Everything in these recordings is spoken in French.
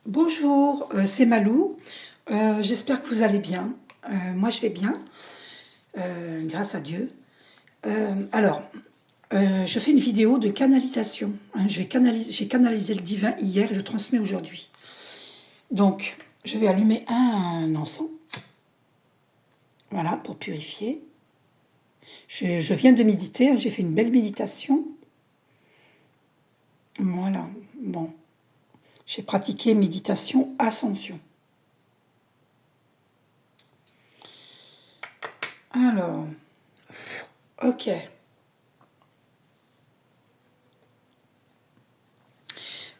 Bonjour, c'est Malou. J'espère que vous allez bien. Moi, je vais bien, grâce à Dieu. Alors, je fais une vidéo de canalisation. Hein. J'ai canalisé le divin hier et je transmets aujourd'hui. Donc, je vais allumer un encens, voilà, pour purifier. Je viens de méditer, hein, j'ai fait une belle méditation. Voilà, bon. J'ai pratiqué méditation ascension. Alors, ok.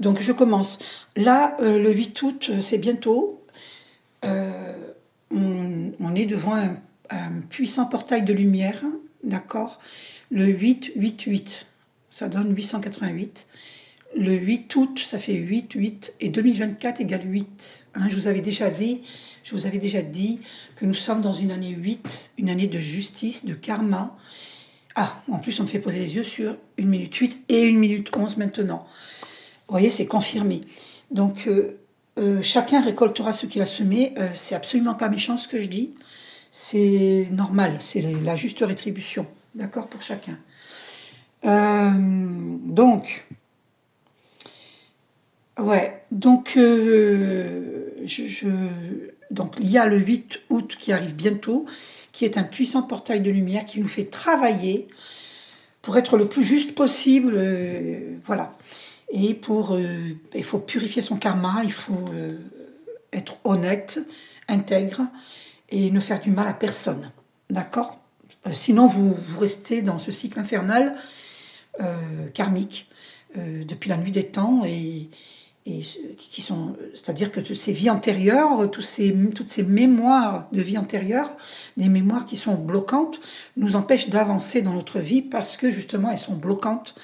Donc je commence. Là, le 8 août, c'est bientôt. On est devant un puissant portail de lumière, d'accord. Le 8, ça donne 888. Le 8 août, ça fait 8, et 2024 égale 8. Hein, je vous avais déjà dit que nous sommes dans une année 8, une année de justice, de karma. Ah, en plus, on me fait poser les yeux sur 1 minute 8 et 1 minute 11 maintenant. Vous voyez, c'est confirmé. Donc, chacun récoltera ce qu'il a semé. C'est absolument pas méchant ce que je dis. C'est normal, c'est la juste rétribution. D'accord, pour chacun. Donc, ouais. Donc, donc, il y a le 8 août qui arrive bientôt, qui est un puissant portail de lumière qui nous fait travailler pour être le plus juste possible. Voilà. Et il faut purifier son karma, il faut être honnête, intègre et ne faire du mal à personne. D'accord? Sinon, vous restez dans ce cycle infernal karmique depuis la nuit des temps c'est-à-dire que ces vies antérieures, toutes ces mémoires de vie antérieure, des mémoires qui sont bloquantes, nous empêchent d'avancer dans notre vie parce que justement elles sont bloquantes.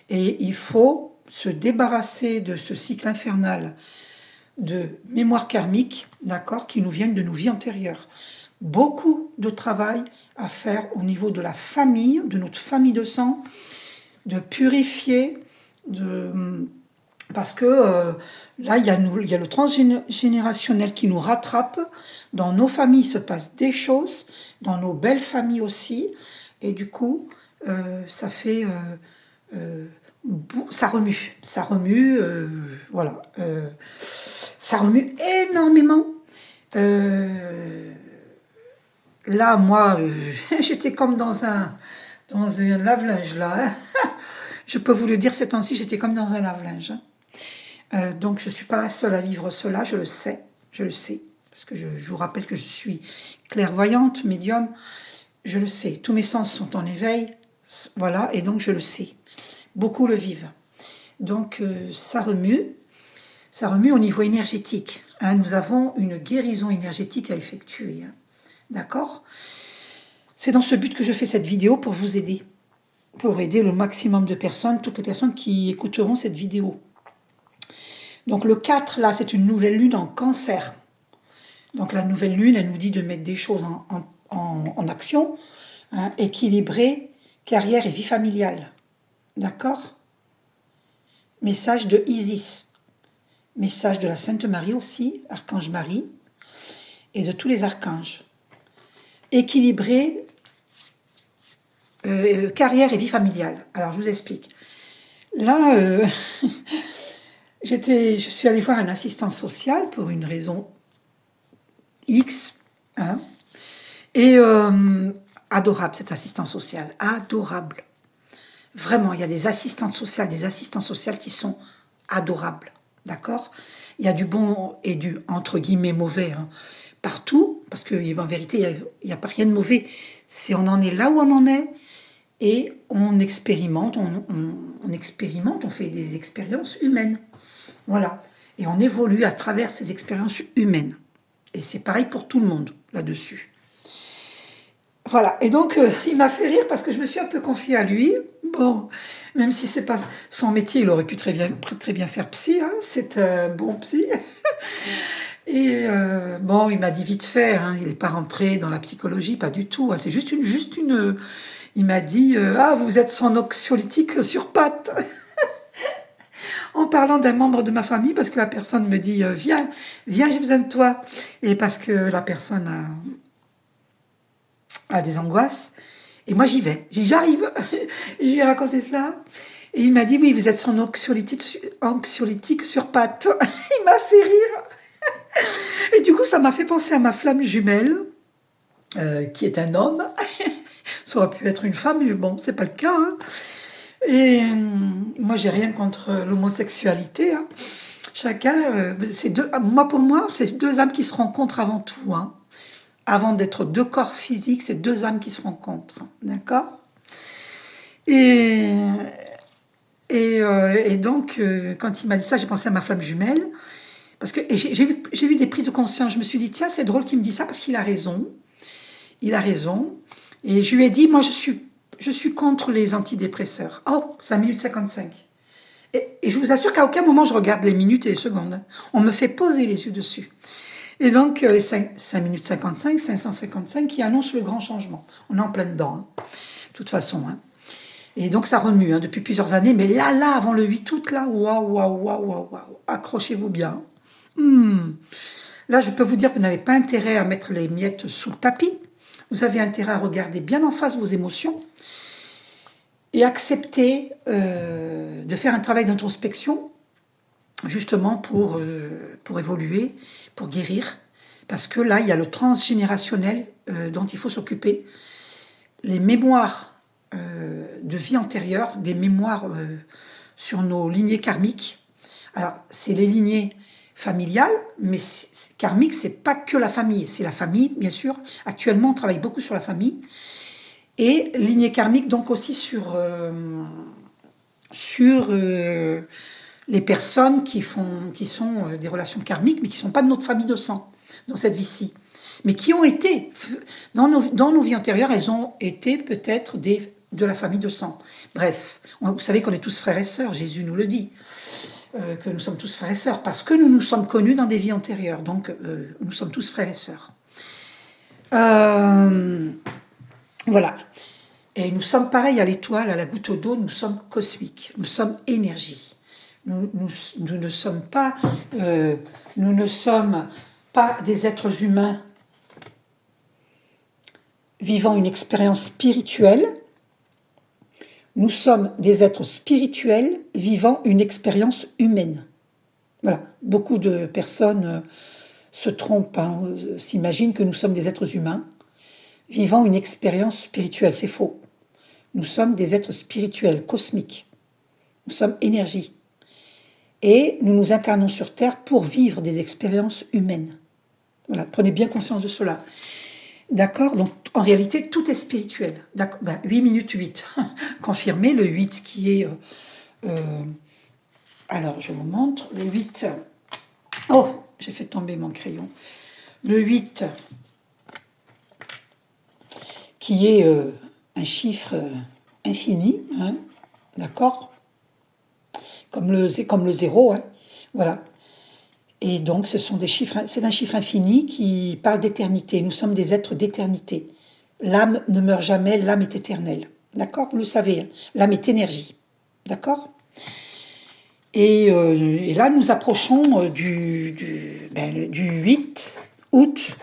Et il faut se débarrasser de ce cycle infernal de mémoire karmique, d'accord, qui nous viennent de nos vies antérieures. Beaucoup de travail à faire au niveau de la famille, de notre famille de sang, de purifier, parce que là, il y a le transgénérationnel qui nous rattrape. Dans nos familles, il se passe des choses, dans nos belles familles aussi, et du coup, ça fait... ça remue, voilà, ça remue énormément. Là, moi, j'étais comme dans un lave-linge là. Hein. Je peux vous le dire, ces temps-ci, j'étais comme dans un lave-linge. Donc, je suis pas la seule à vivre cela, je le sais, parce que je vous rappelle que je suis clairvoyante, médium, je le sais. Tous mes sens sont en éveil, voilà, et donc je le sais. Beaucoup le vivent. Donc ça remue au niveau énergétique. Hein, nous avons une guérison énergétique à effectuer. Hein, d'accord ? C'est dans ce but que je fais cette vidéo pour vous aider. Pour aider le maximum de personnes, toutes les personnes qui écouteront cette vidéo. Donc le 4, là, c'est une nouvelle lune en Cancer. Donc la nouvelle lune, elle nous dit de mettre des choses en action, hein, équilibrer carrière et vie familiale. D'accord ? Message de Isis. Message de la Sainte Marie aussi, Archange Marie, et de tous les archanges. Équilibrer carrière et vie familiale. Alors, je vous explique. Là, je suis allée voir un assistant social pour une raison X, hein, et adorable cet assistant social, adorable. Vraiment, il y a des assistantes sociales, des assistants sociaux qui sont adorables, d'accord ? Il y a du bon et du, entre guillemets, mauvais, hein, partout, parce qu'en vérité, il n'y a pas rien de mauvais. On en est là où on en est, et on expérimente, on fait des expériences humaines. Voilà. Et on évolue à travers ces expériences humaines. Et c'est pareil pour tout le monde, là-dessus. Voilà, et donc il m'a fait rire parce que je me suis un peu confiée à lui. Bon, même si c'est pas son métier, il aurait pu très bien faire psy, hein, c'est un bon psy. Et bon, il m'a dit vite fait, hein, il n'est pas rentré dans la psychologie, pas du tout. Hein, c'est juste une. Il m'a dit ah, vous êtes son anxiolytique sur pattes. en parlant d'un membre de ma famille, parce que la personne me dit viens, viens, j'ai besoin de toi. Et parce que la personne a des angoisses. Et moi, j'y vais. J'arrive. Et je lui ai raconté ça. Et il m'a dit, oui, vous êtes son anxiolytique sur pattes. Il m'a fait rire. Et du coup, ça m'a fait penser à ma flamme jumelle, qui est un homme. Ça aurait pu être une femme, mais bon, c'est pas le cas. Hein. Et moi, j'ai rien contre l'homosexualité. Hein. Chacun, pour moi, c'est deux âmes qui se rencontrent avant tout. Hein. Avant d'être deux corps physiques, c'est deux âmes qui se rencontrent. D'accord ? Et donc, quand il m'a dit ça, j'ai pensé à ma flamme jumelle. Parce que j'ai eu des prises de conscience. Je me suis dit, tiens, c'est drôle qu'il me dise ça parce qu'il a raison. Il a raison. Et je lui ai dit, moi, je suis contre les antidépresseurs. Oh, 5 minutes 55. Et je vous assure qu'à aucun moment, je regarde les minutes et les secondes. On me fait poser les yeux dessus. Et donc, les 5 minutes 55, 555, qui annoncent le grand changement. On est en plein dedans, hein. De toute façon. Hein. Et donc, ça remue depuis plusieurs années. Mais là, avant le 8 août, là, waouh, accrochez-vous bien. Là, je peux vous dire que vous n'avez pas intérêt à mettre les miettes sous le tapis. Vous avez intérêt à regarder bien en face vos émotions et accepter de faire un travail d'introspection justement pour évoluer, pour guérir. Parce que là, il y a le transgénérationnel dont il faut s'occuper. Les mémoires de vie antérieure, des mémoires sur nos lignées karmiques. Alors, c'est les lignées familiales, mais karmique, c'est pas que la famille. C'est la famille, bien sûr. Actuellement, on travaille beaucoup sur la famille. Et lignée karmique, donc aussi sur les personnes qui sont des relations karmiques, mais qui ne sont pas de notre famille de sang, dans cette vie-ci. Mais qui ont été, dans nos vies antérieures, elles ont été peut-être de la famille de sang. Bref, vous savez qu'on est tous frères et sœurs, Jésus nous le dit, que nous sommes tous frères et sœurs, parce que nous nous sommes connus dans des vies antérieures. Donc, nous sommes tous frères et sœurs. Voilà. Et nous sommes pareils à l'étoile, à la goutte d'eau, nous sommes cosmiques, nous sommes énergie. Nous ne sommes pas des êtres humains vivant une expérience spirituelle. Nous sommes des êtres spirituels vivant une expérience humaine. Voilà. Beaucoup de personnes se trompent, s'imaginent que nous sommes des êtres humains vivant une expérience spirituelle. C'est faux. Nous sommes des êtres spirituels, cosmiques. Nous sommes énergie. Et nous nous incarnons sur Terre pour vivre des expériences humaines. Voilà, prenez bien conscience de cela. D'accord ? Donc, en réalité, tout est spirituel. D'accord ? 8 minutes 8. Confirmé, le 8 qui est... alors, je vous montre. Le 8... Oh, j'ai fait tomber mon crayon. Le 8... qui est un chiffre infini, hein, d'accord, comme le 0, hein, voilà. Et donc, c'est un chiffre infini qui parle d'éternité. Nous sommes des êtres d'éternité. L'âme ne meurt jamais, l'âme est éternelle. D'accord ? Vous le savez, hein, l'âme est énergie. D'accord ? Et là, nous approchons du 8 août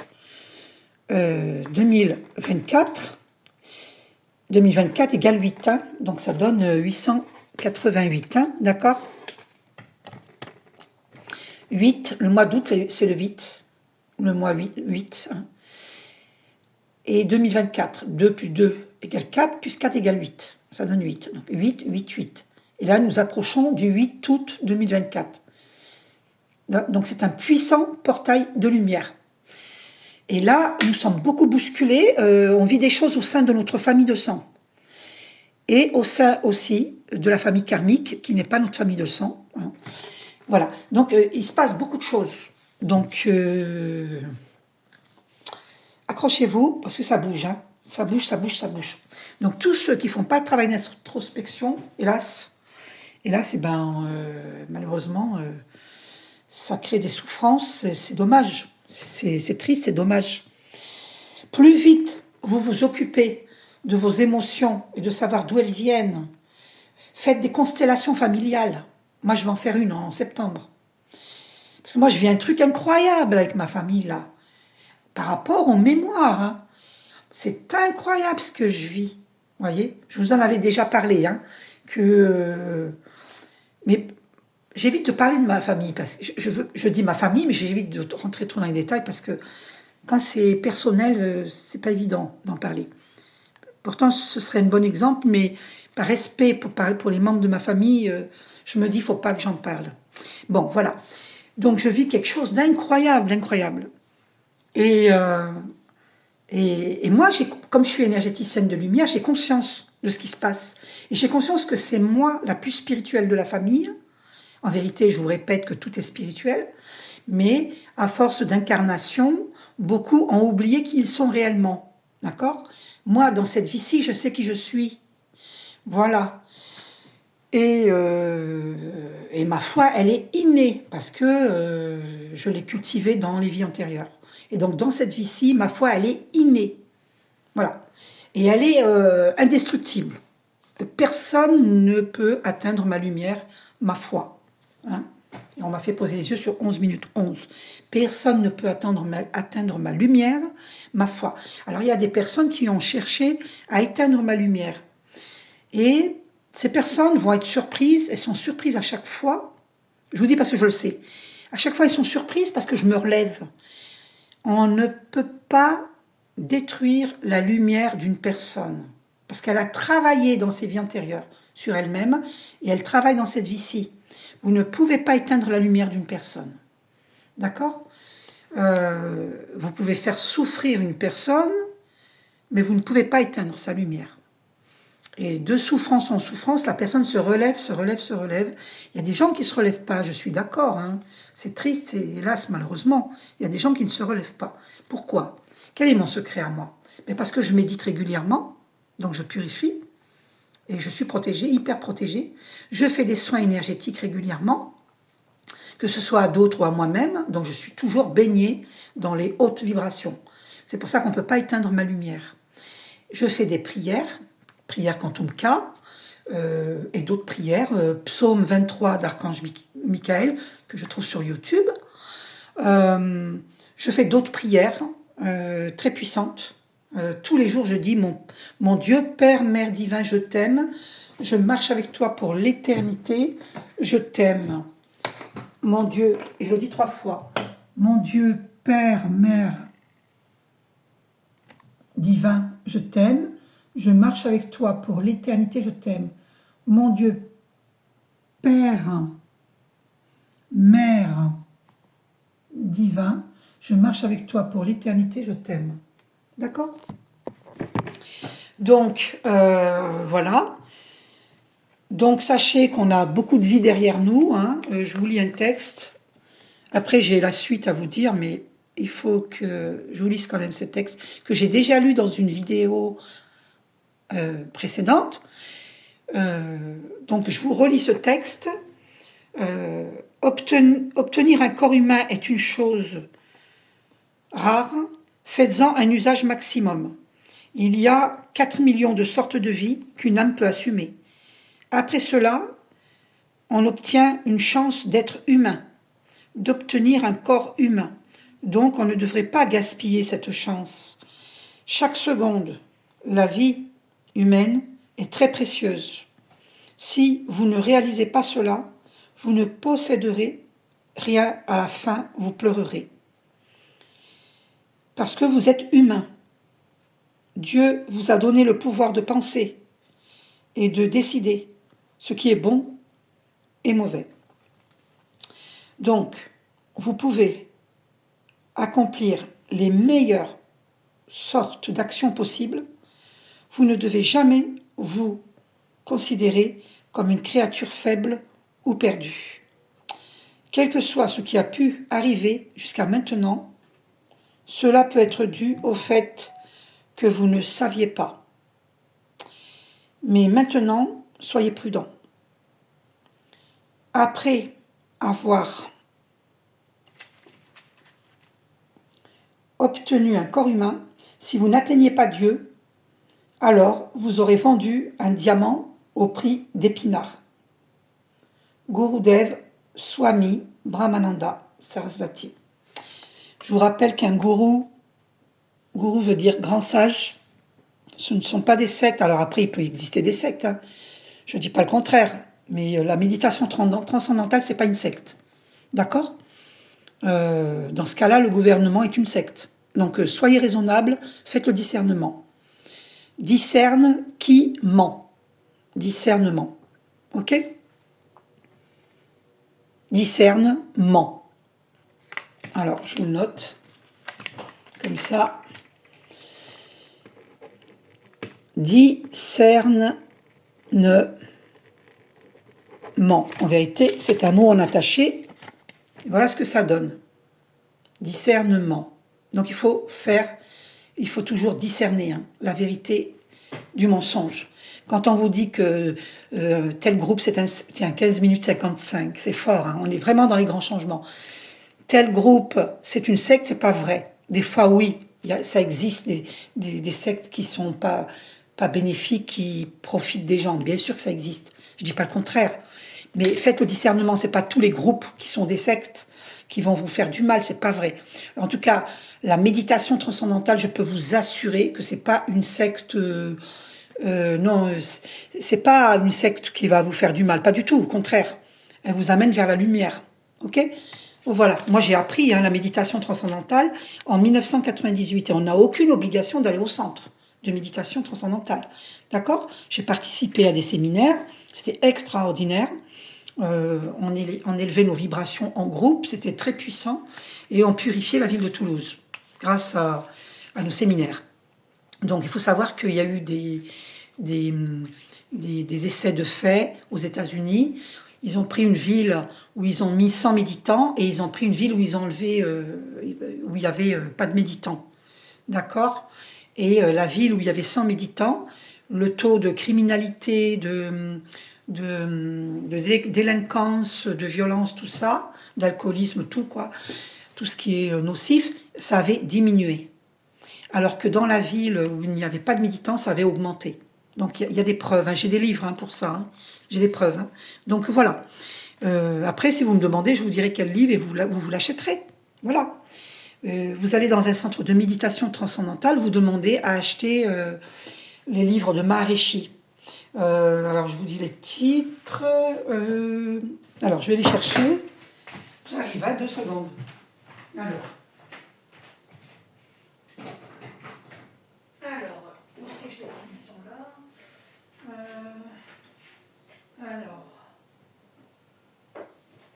2024. 2024 égale 8, hein, donc ça donne 888, hein, d'accord ? 8, le mois d'août, c'est le 8, le mois 8, hein. Et 2024, 2 plus 2 égale 4, plus 4 égale 8, ça donne 8, donc 8, 8, 8. Et là, nous approchons du 8 août 2024. Donc c'est un puissant portail de lumière. Et là, nous sommes beaucoup bousculés, on vit des choses au sein de notre famille de sang. Et au sein aussi de la famille karmique, qui n'est pas notre famille de sang. Hein. Voilà, donc il se passe beaucoup de choses. Donc, accrochez-vous, parce que ça bouge. Hein. Ça bouge. Donc tous ceux qui ne font pas le travail d'introspection, hélas, malheureusement, ça crée des souffrances, c'est dommage. C'est triste, c'est dommage. Plus vite vous vous occupez de vos émotions et de savoir d'où elles viennent, faites des constellations familiales. Moi, je vais en faire une en septembre. Parce que moi, je vis un truc incroyable avec ma famille, là. Par rapport aux mémoires, hein. C'est incroyable ce que je vis. Vous voyez, je vous en avais déjà parlé, hein, mais j'évite de parler de ma famille, parce que je dis ma famille, mais j'évite de rentrer trop dans les détails, parce que quand c'est personnel, c'est pas évident d'en parler. Pourtant, ce serait un bon exemple, mais par respect pour les membres de ma famille, je me dis, il faut pas que j'en parle. Bon, voilà. Donc, je vis quelque chose d'incroyable, d'incroyable. Et moi, comme je suis énergéticienne de lumière, j'ai conscience de ce qui se passe. Et j'ai conscience que c'est moi la plus spirituelle de la famille. En vérité, je vous répète que tout est spirituel. Mais à force d'incarnation, beaucoup ont oublié qui ils sont réellement. D'accord ? Moi, dans cette vie-ci, je sais qui je suis. Voilà. Et ma foi, elle est innée parce que je l'ai cultivée dans les vies antérieures. Et donc, dans cette vie-ci, ma foi, elle est innée. Voilà. Et elle est indestructible. Personne ne peut atteindre ma lumière, ma foi. Hein. Et on m'a fait poser les yeux sur 11 minutes 11. Personne ne peut atteindre ma lumière, ma foi. Alors, il y a des personnes qui ont cherché à éteindre ma lumière. Et ces personnes vont être surprises. Elles sont surprises à chaque fois. Je vous dis parce que je le sais. À chaque fois, elles sont surprises parce que je me relève. On ne peut pas détruire la lumière d'une personne parce qu'elle a travaillé dans ses vies antérieures sur elle-même et elle travaille dans cette vie-ci. Vous ne pouvez pas éteindre la lumière d'une personne. D'accord ? Vous pouvez faire souffrir une personne, mais vous ne pouvez pas éteindre sa lumière. Et de souffrance en souffrance, la personne se relève, se relève, se relève. Il y a des gens qui ne se relèvent pas, je suis d'accord. Hein. C'est triste, et hélas, malheureusement. Il y a des gens qui ne se relèvent pas. Pourquoi ? Quel est mon secret à moi ? Mais parce que je médite régulièrement, donc je purifie, et je suis protégée, hyper protégée. Je fais des soins énergétiques régulièrement, que ce soit à d'autres ou à moi-même, donc je suis toujours baignée dans les hautes vibrations. C'est pour ça qu'on ne peut pas éteindre ma lumière. Je fais des prières Quantum K, et d'autres prières, Psaume 23 d'Archange Michael, que je trouve sur YouTube. Je fais d'autres prières très puissantes. Tous les jours, je dis, mon Dieu, Père, Mère divin, je t'aime. Je marche avec toi pour l'éternité. Je t'aime. Mon Dieu, et je le dis 3 fois. Mon Dieu, Père, Mère divin, je t'aime. Je marche avec toi pour l'éternité, je t'aime. Mon Dieu, Père, Mère, divin, je marche avec toi pour l'éternité, je t'aime. D'accord ? Donc, voilà. Donc, sachez qu'on a beaucoup de vie derrière nous. Hein. Je vous lis un texte. Après, j'ai la suite à vous dire, mais il faut que je vous lise quand même ce texte que j'ai déjà lu dans une vidéo précédente. Donc je vous relis ce texte. Obtenir un corps humain est une chose rare. Faites-en un usage maximum. Il y a 4 millions de sortes de vie qu'une âme peut assumer. Après cela, on obtient une chance d'être humain, d'obtenir un corps humain. Donc on ne devrait pas gaspiller cette chance. Chaque seconde, la vie humaine est très précieuse. Si vous ne réalisez pas cela, vous ne posséderez rien à la fin, vous pleurerez. Parce que vous êtes humain. Dieu vous a donné le pouvoir de penser et de décider ce qui est bon et mauvais. Donc, vous pouvez accomplir les meilleures sortes d'actions possibles. Vous ne devez jamais vous considérer comme une créature faible ou perdue. Quel que soit ce qui a pu arriver jusqu'à maintenant, cela peut être dû au fait que vous ne saviez pas. Mais maintenant, soyez prudents. Après avoir obtenu un corps humain, si vous n'atteignez pas Dieu, alors vous aurez vendu un diamant au prix d'épinards. Gurudev Swami Brahmananda Sarasvati. Je vous rappelle qu'un gourou veut dire grand sage, ce ne sont pas des sectes. Alors après, il peut exister des sectes, hein. Je ne dis pas le contraire, mais la méditation transcendantale, c'est pas une secte. D'accord? Dans ce cas-là, le gouvernement est une secte. Donc, soyez raisonnable, faites le discernement. Discerne qui ment. Discernement. Ok? Discerne, ment. Alors, je vous le note. Comme ça. Discerne, ment. En vérité, c'est un mot en attaché. Voilà ce que ça donne. Discernement. Donc, il faut toujours discerner, hein, la vérité du mensonge. Quand on vous dit que tel groupe, c'est un 15 minutes 55, c'est fort, hein, on est vraiment dans les grands changements. Tel groupe, c'est une secte, c'est pas vrai. Des fois, oui, ça existe des sectes qui sont pas bénéfiques, qui profitent des gens. Bien sûr que ça existe. Je dis pas le contraire. Mais faites le discernement, c'est pas tous les groupes qui sont des sectes qui vont vous faire du mal, c'est pas vrai. En tout cas, la méditation transcendantale, je peux vous assurer que c'est pas une secte. Non, c'est pas une secte qui va vous faire du mal, pas du tout. Au contraire, elle vous amène vers la lumière. Ok? Voilà. Moi, j'ai appris la méditation transcendantale en 1998 et on n'a aucune obligation d'aller au centre de méditation transcendantale. D'accord? J'ai participé à des séminaires, c'était extraordinaire. On élevait nos vibrations en groupe, c'était très puissant et on purifiait la ville de Toulouse grâce à nos séminaires. Donc il faut savoir qu'il y a eu des essais de fait aux États-Unis. Ils ont pris une ville où ils ont mis 100 méditants et ils ont pris une ville où ils ont enlevé où il y avait pas de méditants. D'accord? Et la ville où il y avait 100 méditants, le taux de criminalité, de délinquance, de violence, tout ça, d'alcoolisme, tout ce qui est nocif, ça avait diminué. Alors que dans la ville où il n'y avait pas de méditants, ça avait augmenté. Donc il y a des preuves, hein. J'ai des livres pour ça, hein. J'ai des preuves. Hein. Donc voilà. Après, si vous me demandez, je vous dirai quel livre et vous l'achèterez. Voilà. Vous allez dans un centre de méditation transcendantale, vous demandez à acheter les livres de Maharishi. Alors, je vous dis les titres. Alors, je vais les chercher. J'arrive à 2 secondes. Alors, où c'est que je les ai? Ils sont là. Alors,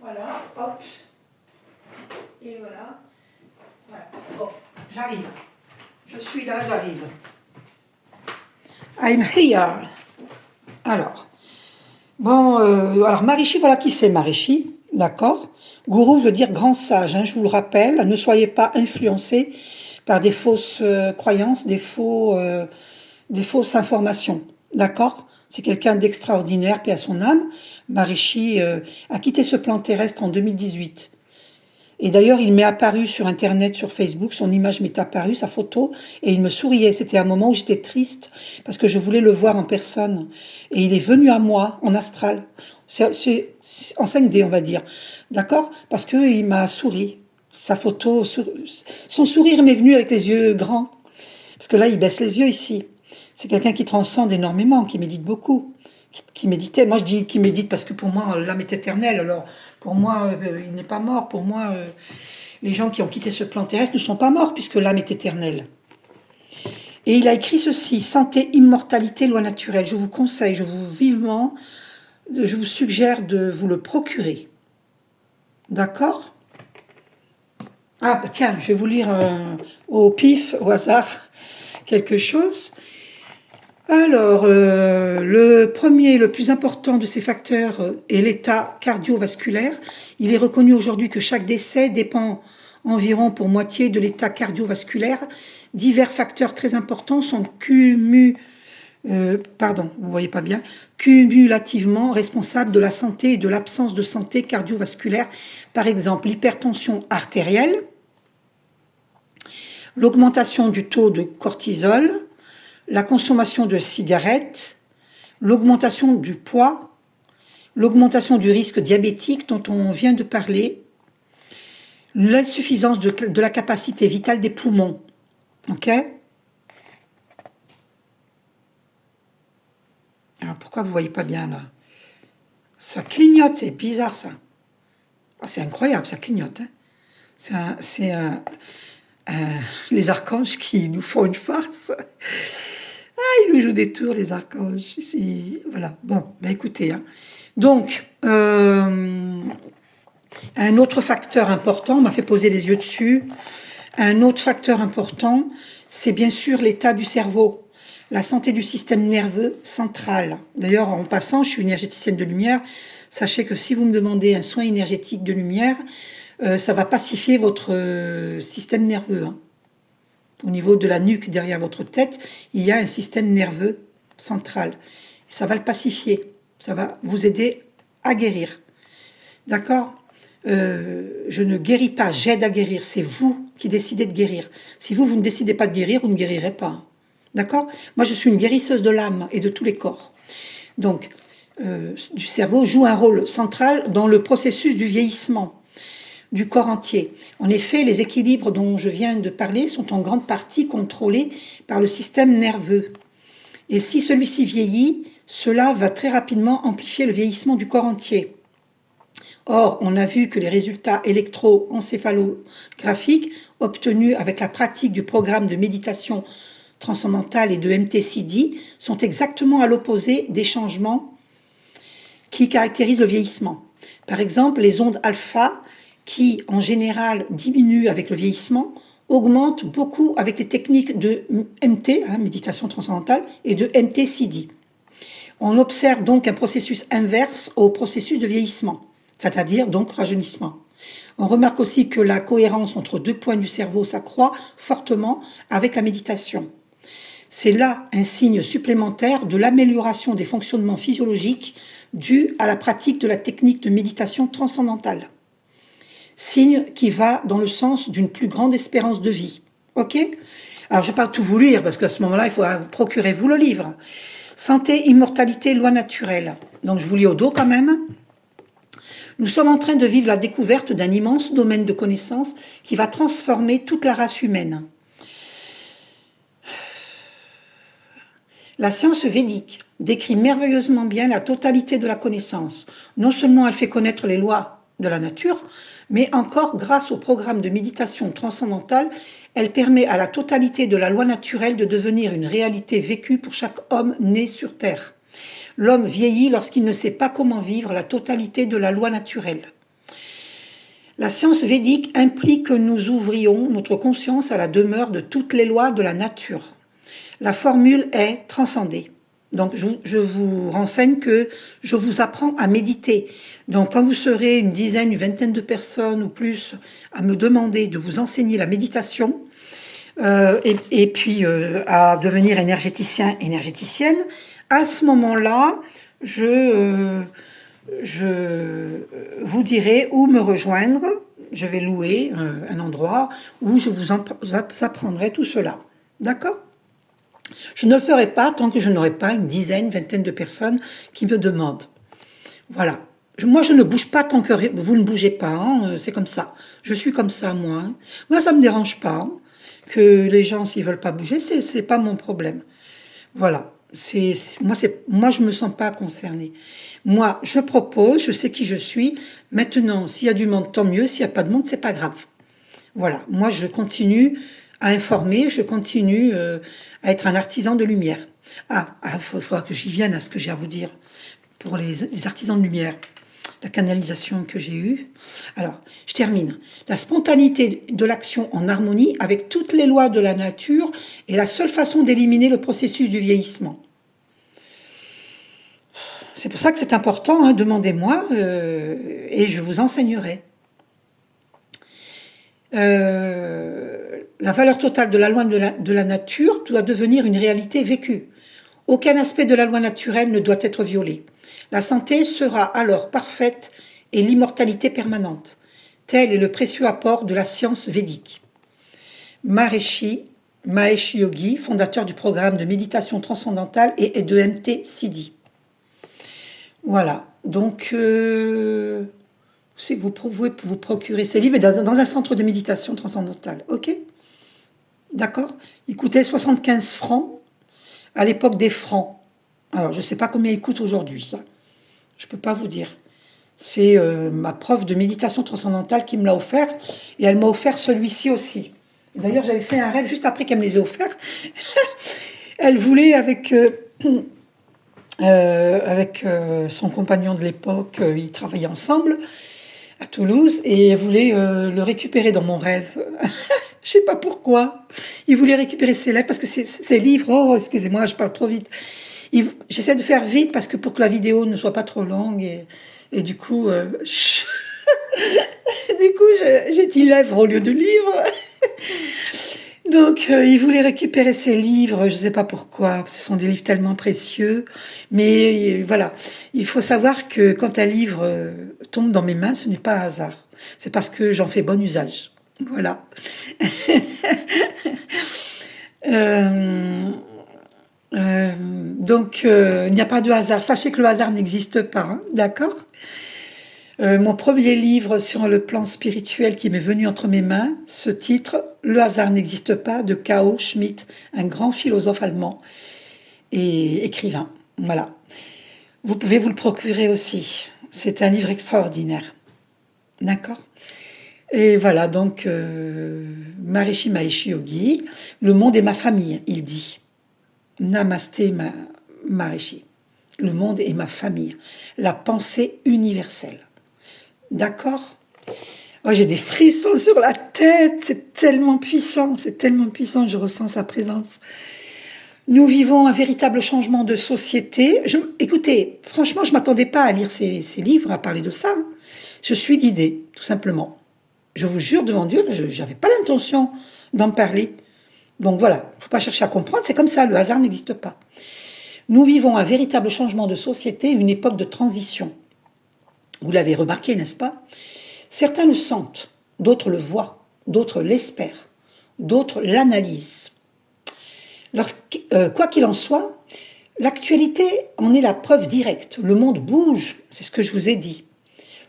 voilà, hop. Et voilà. Voilà. Bon, j'arrive. Je suis là, j'arrive. I'm here. Alors, bon, alors Maharishi, voilà qui c'est Maharishi, d'accord? Gourou veut dire grand sage, hein, je vous le rappelle. Ne soyez pas influencés par des fausses croyances, des fausses informations, d'accord? C'est quelqu'un d'extraordinaire, paix à son âme. Maharishi a quitté ce plan terrestre en 2018. Et d'ailleurs, il m'est apparu sur Internet, sur Facebook, son image m'est apparue, sa photo, et il me souriait. C'était un moment où j'étais triste, parce que je voulais le voir en personne. Et il est venu à moi, en astral. C'est en 5D, on va dire. D'accord? Parce qu'il m'a souri. Sa photo, son sourire m'est venu avec les yeux grands. Parce que là, il baisse les yeux ici. C'est quelqu'un qui transcende énormément, qui médite beaucoup. Qui méditait. Moi, je dis qu'il médite parce que pour moi, l'âme est éternelle. Alors, pour moi, il n'est pas mort. Pour moi, les gens qui ont quitté ce plan terrestre ne sont pas morts puisque l'âme est éternelle. Et il a écrit ceci: santé, immortalité, loi naturelle. Je vous conseille, je vous suggère de vous le procurer. D'accord? Ah, tiens, je vais vous lire au pif, au hasard, quelque chose. Alors, le premier, le plus important de ces facteurs est l'état cardiovasculaire. Il est reconnu aujourd'hui que chaque décès dépend environ pour moitié de l'état cardiovasculaire. Divers facteurs très importants sont cumulativement responsables de la santé et de l'absence de santé cardiovasculaire. Par exemple, l'hypertension artérielle, l'augmentation du taux de cortisol, la consommation de cigarettes, l'augmentation du poids l'augmentation du risque diabétique dont on vient de parler, l'insuffisance de la capacité vitale des poumons. Ok? Alors pourquoi vous voyez pas bien là? Ça clignote, c'est bizarre ça. Oh, c'est incroyable, ça clignote. Hein. C'est les archanges qui nous font une farce. Ah, ils nous jouent des tours, les archanges. Voilà. Bon, ben écoutez. Hein. Donc, un autre facteur important, on m'a fait poser les yeux dessus. Un autre facteur important, c'est bien sûr l'état du cerveau, la santé du système nerveux central. D'ailleurs, en passant, je suis énergéticienne de lumière. Sachez que si vous me demandez un soin énergétique de lumière, ça va pacifier votre système nerveux. Hein. Au niveau de la nuque, derrière votre tête, il y a un système nerveux central. Et ça va le pacifier. Ça va vous aider à guérir. D'accord ? Je ne guéris pas, j'aide à guérir. C'est vous qui décidez de guérir. Si vous ne décidez pas de guérir, vous ne guérirez pas. D'accord ? Moi, je suis une guérisseuse de l'âme et de tous les corps. Donc, du cerveau joue un rôle central dans le processus du vieillissement du corps entier. En effet, les équilibres dont je viens de parler sont en grande partie contrôlés par le système nerveux. Et si celui-ci vieillit, cela va très rapidement amplifier le vieillissement du corps entier. Or, on a vu que les résultats électroencéphalographiques obtenus avec la pratique du programme de méditation transcendantale et de MTCD sont exactement à l'opposé des changements qui caractérisent le vieillissement. Par exemple, les ondes alpha, qui en général diminuent avec le vieillissement, augmentent beaucoup avec les techniques de MT, méditation transcendantale, et de MTCD. On observe donc un processus inverse au processus de vieillissement, c'est-à-dire donc rajeunissement. On remarque aussi que la cohérence entre deux points du cerveau s'accroît fortement avec la méditation. C'est là un signe supplémentaire de l'amélioration des fonctionnements physiologiques dû à la pratique de la technique de méditation transcendantale. Signe qui va dans le sens d'une plus grande espérance de vie. Ok ? Alors, je ne vais pas tout vous lire, parce qu'à ce moment-là, il faut procurez-vous le livre. Santé, immortalité, loi naturelle. Donc, je vous lis au dos quand même. Nous sommes en train de vivre la découverte d'un immense domaine de connaissances qui va transformer toute la race humaine. La science védique décrit merveilleusement bien la totalité de la connaissance. Non seulement elle fait connaître les lois de la nature, mais encore grâce au programme de méditation transcendantale, elle permet à la totalité de la loi naturelle de devenir une réalité vécue pour chaque homme né sur Terre. L'homme vieillit lorsqu'il ne sait pas comment vivre la totalité de la loi naturelle. La science védique implique que nous ouvrions notre conscience à la demeure de toutes les lois de la nature. La formule est transcender. Donc, je vous renseigne que je vous apprends à méditer. Donc, quand vous serez une dizaine, une vingtaine de personnes ou plus à me demander de vous enseigner la méditation, et puis à devenir énergéticien, énergéticienne, à ce moment-là, je vous dirai où me rejoindre. Je vais louer un endroit où je vous apprendrai tout cela. D'accord ? Je ne le ferai pas tant que je n'aurai pas une dizaine, vingtaine de personnes qui me demandent. Voilà. Moi, je ne bouge pas tant que vous ne bougez pas. Hein. C'est comme ça. Je suis comme ça, moi. Hein. Moi, ça me dérange pas. Hein. Que les gens, s'ils veulent pas bouger, c'est pas mon problème. Voilà. Moi, je me sens pas concernée. Moi, je propose, je sais qui je suis. Maintenant, s'il y a du monde, tant mieux. S'il y a pas de monde, c'est pas grave. Voilà. Moi, je continue à informer, je continue à être un artisan de lumière. Il faudra que j'y vienne à ce que j'ai à vous dire pour les artisans de lumière, la canalisation que j'ai eue. Alors, je termine. La spontanéité de l'action en harmonie avec toutes les lois de la nature est la seule façon d'éliminer le processus du vieillissement. C'est pour ça que c'est important, hein, demandez-moi et je vous enseignerai. La valeur totale de la loi de la nature doit devenir une réalité vécue. Aucun aspect de la loi naturelle ne doit être violé. La santé sera alors parfaite et l'immortalité permanente. Tel est le précieux apport de la science védique. Maharishi Mahesh Yogi, fondateur du programme de méditation transcendantale et de MTCD. Voilà. Donc, c'est que vous pouvez vous procurer ces livres dans un centre de méditation transcendantale. OK? D'accord? Il coûtait 75 francs à l'époque des francs. Alors, je ne sais pas combien il coûte aujourd'hui. Ça. Je ne peux pas vous dire. C'est ma prof de méditation transcendantale qui me l'a offert. Et elle m'a offert celui-ci aussi. D'ailleurs, j'avais fait un rêve juste après qu'elle me les ait offerts. Elle voulait, avec son compagnon de l'époque, ils travaillaient ensemble à Toulouse, et elle voulait le récupérer dans mon rêve. Je sais pas pourquoi. Il voulait récupérer ses lettres parce que ses livres, oh, excusez-moi, je parle trop vite. J'essaie de faire vite parce que pour que la vidéo ne soit pas trop longue, et du coup, j'ai dit lèvres au lieu de livres. Donc, il voulait récupérer ses livres, je ne sais pas pourquoi, ce sont des livres tellement précieux, mais voilà, il faut savoir que quand un livre tombe dans mes mains, ce n'est pas un hasard, c'est parce que j'en fais bon usage, voilà. Donc, il n'y a pas de hasard, sachez que le hasard n'existe pas, hein, d'accord ? Mon premier livre sur le plan spirituel qui m'est venu entre mes mains, ce titre, Le hasard n'existe pas, de K.O. Schmitt, un grand philosophe allemand et écrivain. Voilà. Vous pouvez vous le procurer aussi. C'est un livre extraordinaire. D'accord ? Et voilà, donc, Maharishi Mahesh Yogi, le monde est ma famille, il dit. Namasté Maharishi. Le monde est ma famille. La pensée universelle. D'accord ? Oh, j'ai des frissons sur la tête, c'est tellement puissant, je ressens sa présence. Nous vivons un véritable changement de société. Écoutez, franchement, je ne m'attendais pas à lire ces livres, à parler de ça. Hein. Je suis guidée, tout simplement. Je vous jure devant Dieu, je n'avais pas l'intention d'en parler. Donc voilà, il ne faut pas chercher à comprendre, c'est comme ça, le hasard n'existe pas. Nous vivons un véritable changement de société, une époque de transition. Vous l'avez remarqué, n'est-ce pas ? Certains le sentent, d'autres le voient, d'autres l'espèrent, d'autres l'analysent. Quoi qu'il en soit, l'actualité en est la preuve directe. Le monde bouge, c'est ce que je vous ai dit.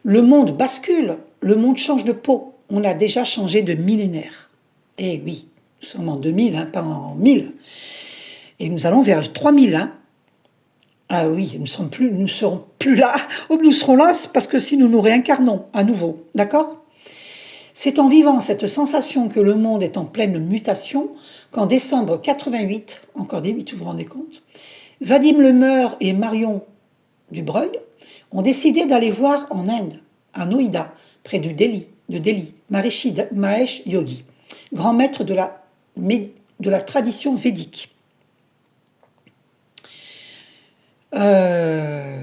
Le monde bascule, le monde change de peau. On a déjà changé de millénaire. Eh oui, nous sommes en 2000, hein, pas en 1000. Et nous allons vers le 3000, hein. Ah oui, nous serons plus là. Oh, nous serons là parce que si nous nous réincarnons à nouveau, d'accord ? C'est en vivant cette sensation que le monde est en pleine mutation qu'en décembre 88, encore des 8, vous vous rendez compte, Vadim Lemeur et Marion Dubreuil ont décidé d'aller voir en Inde, à Noïda, près de Delhi, Maharishi Mahesh Yogi, grand maître de la tradition védique. La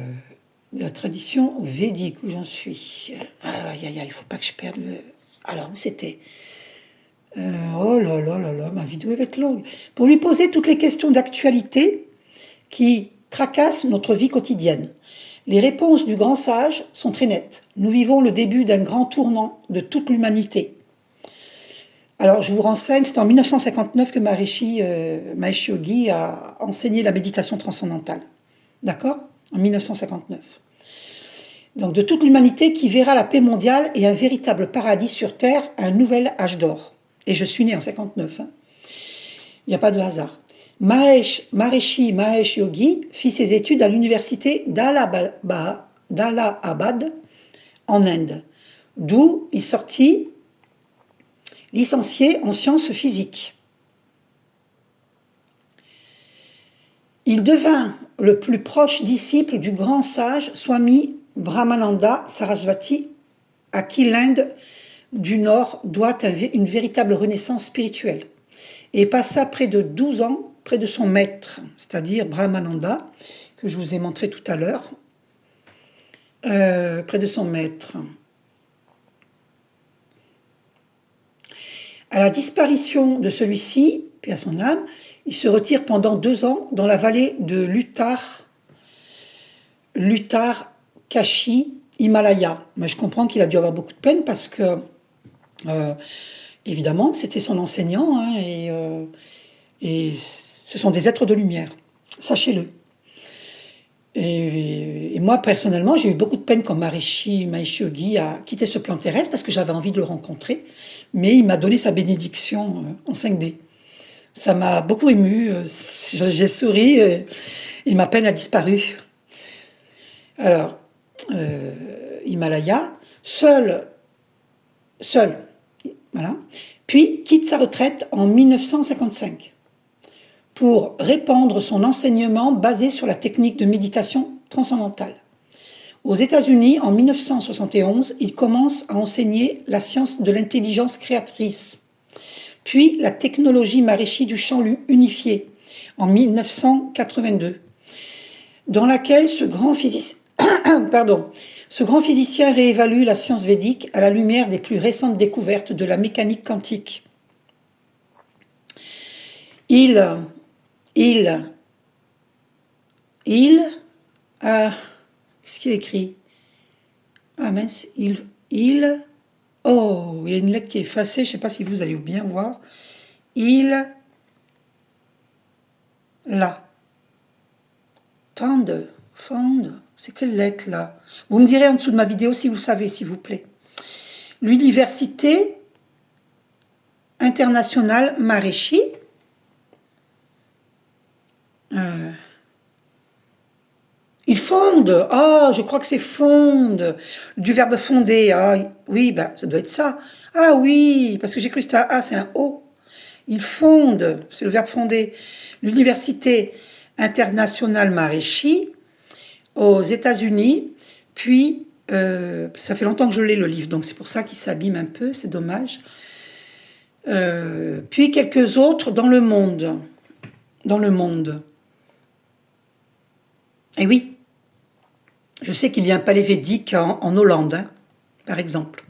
tradition védique, où j'en suis. Il ne faut pas que je perde le... Alors, où c'était oh là là là là, ma vidéo va être longue. Pour lui poser toutes les questions d'actualité qui tracassent notre vie quotidienne. Les réponses du grand sage sont très nettes. Nous vivons le début d'un grand tournant de toute l'humanité. Alors, je vous renseigne, c'est en 1959 que Maharishi Mahesh Yogi a enseigné la méditation transcendantale. D'accord ? En 1959. Donc, de toute l'humanité qui verra la paix mondiale et un véritable paradis sur Terre, un nouvel âge d'or. Et je suis née en 59. Hein. Il n'y a pas de hasard. Maharishi Mahesh Yogi fit ses études à l'université d'Allahabad, en Inde, d'où il sortit licencié en sciences physiques. Il devint le plus proche disciple du grand sage Swami Brahmananda Sarasvati, à qui l'Inde du Nord doit une véritable renaissance spirituelle, et passa près de 12 ans près de son maître, c'est-à-dire Brahmananda, que je vous ai montré tout à l'heure, près de son maître. À la disparition de celui-ci, paix à son âme, il se retire pendant 2 ans dans la vallée de l'Uttar Kashi, Himalaya. Mais je comprends qu'il a dû avoir beaucoup de peine parce que, évidemment, c'était son enseignant, hein, et ce sont des êtres de lumière, sachez-le. Et moi, personnellement, j'ai eu beaucoup de peine quand Maharishi Mahesh Yogi a quitté ce plan terrestre parce que j'avais envie de le rencontrer. Mais il m'a donné sa bénédiction en 5D. Ça m'a beaucoup ému. J'ai souri et ma peine a disparu. Alors, Himalaya, seul, voilà. Puis quitte sa retraite en 1955 pour répandre son enseignement basé sur la technique de méditation transcendantale. Aux États-Unis, en 1971, il commence à enseigner la science de l'intelligence créatrice, puis la technologie Maharishi du champ unifié en 1982, dans laquelle ce grand physicien réévalue la science védique à la lumière des plus récentes découvertes de la mécanique quantique. Qu'est-ce qu'il a écrit? Ah mince, oh, il y a une lettre qui est effacée, je ne sais pas si vous allez bien voir. Là. Fond, c'est quelle lettre là? Vous me direz en dessous de ma vidéo si vous savez, s'il vous plaît. L'Université internationale Maharishi. Il fonde. Ah, je crois que c'est fonde. Du verbe fonder. Ah, oui, bah, ça doit être ça. Ah oui, parce que j'ai cru que c'était un A, c'est un O. Il fonde. C'est le verbe fonder. L'Université internationale Maharishi aux États-Unis. Puis, ça fait longtemps que je l'ai, le livre, donc c'est pour ça qu'il s'abîme un peu, c'est dommage. Puis quelques autres dans le monde. Et oui, je sais qu'il y a un palais védique en Hollande, hein, par exemple.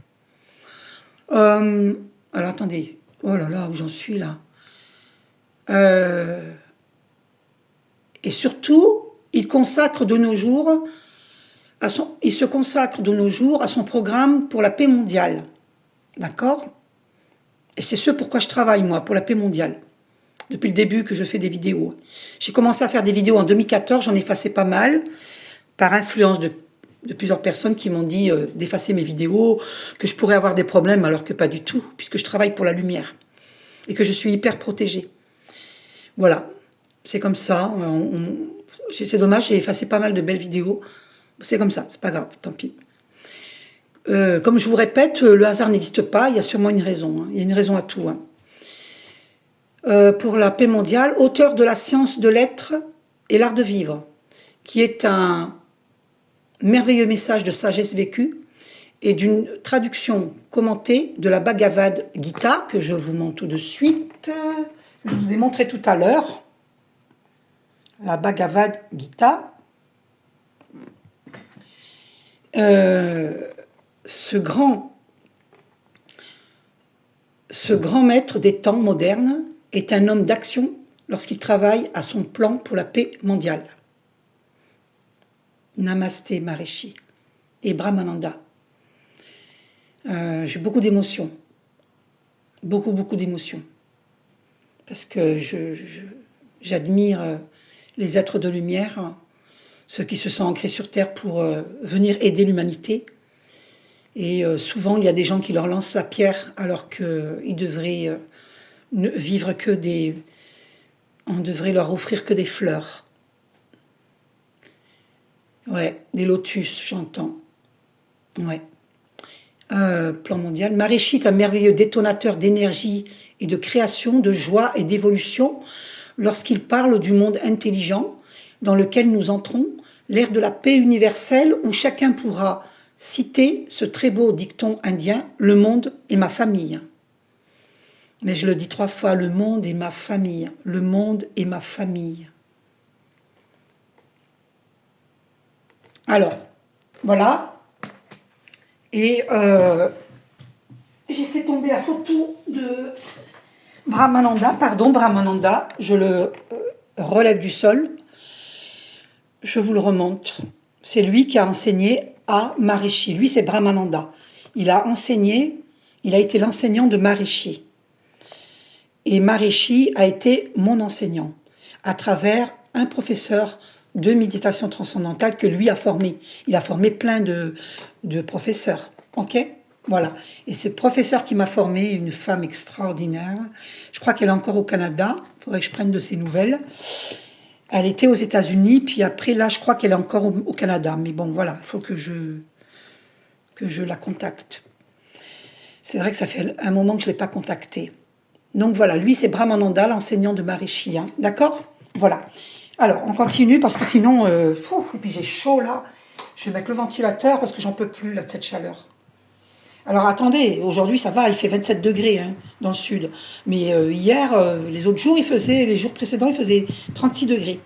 Alors attendez, oh là là, où j'en suis là. Et surtout, il se consacre de nos jours à son programme pour la paix mondiale. D'accord? Et c'est ce pourquoi je travaille, moi, pour la paix mondiale. Depuis le début que je fais des vidéos. J'ai commencé à faire des vidéos en 2014, j'en ai effacé pas mal, par influence de plusieurs personnes qui m'ont dit d'effacer mes vidéos, que je pourrais avoir des problèmes, alors que pas du tout, puisque je travaille pour la lumière. Et que je suis hyper protégée. Voilà. C'est comme ça. C'est dommage, j'ai effacé pas mal de belles vidéos. C'est comme ça, c'est pas grave, tant pis. Comme je vous répète, le hasard n'existe pas, il y a sûrement une raison. Hein. Il y a une raison à tout. Hein. Pour la paix mondiale, auteur de la science de l'être et l'art de vivre, qui est un merveilleux message de sagesse vécue et d'une traduction commentée de la Bhagavad Gita, que je vous montre tout de suite. Je vous ai montré tout à l'heure. La Bhagavad Gita. Ce grand maître des temps modernes est un homme d'action lorsqu'il travaille à son plan pour la paix mondiale. Namasté Maharishi et Brahmananda. J'ai beaucoup d'émotions. Beaucoup d'émotions. Parce que j'admire les êtres de lumière, ceux qui se sont ancrés sur Terre pour venir aider l'humanité. Et souvent, il y a des gens qui leur lancent la pierre alors qu'ils devraient vivre que des... On devrait leur offrir que des fleurs. Ouais, des lotus, j'entends. Ouais. Plan mondial. Maharishi est un merveilleux détonateur d'énergie et de création, de joie et d'évolution lorsqu'il parle du monde intelligent dans lequel nous entrons, l'ère de la paix universelle où chacun pourra citer ce très beau dicton indien, le monde est ma famille. Mais je le dis 3 fois, le monde est ma famille, le monde est ma famille. Alors, voilà. Et j'ai fait tomber la photo de Brahmananda, je le relève du sol, je vous le remonte. C'est lui qui a enseigné à Maharishi. Lui, c'est Brahmananda. Il a été l'enseignant de Maharishi. Et Maharishi a été mon enseignant à travers un professeur de méditation transcendantale que lui a formé. Il a formé plein de professeurs. Ok? Voilà. Et c'est le professeur qui m'a formé, une femme extraordinaire. Je crois qu'elle est encore au Canada. Il faudrait que je prenne de ses nouvelles. Elle était aux États-Unis, puis après, là, je crois qu'elle est encore au Canada. Mais bon, voilà, il faut que je la contacte. C'est vrai que ça fait un moment que je ne l'ai pas contactée. Donc voilà, lui, c'est Brahmananda, l'enseignant de Maharishi. Hein. D'accord? Voilà. Alors, on continue, parce que sinon... et puis j'ai chaud, là. Je vais mettre le ventilateur, parce que j'en peux plus, là, de cette chaleur. Alors attendez, aujourd'hui ça va, il fait 27 degrés hein, dans le sud. Mais hier, les autres jours, les jours précédents, il faisait 36 degrés.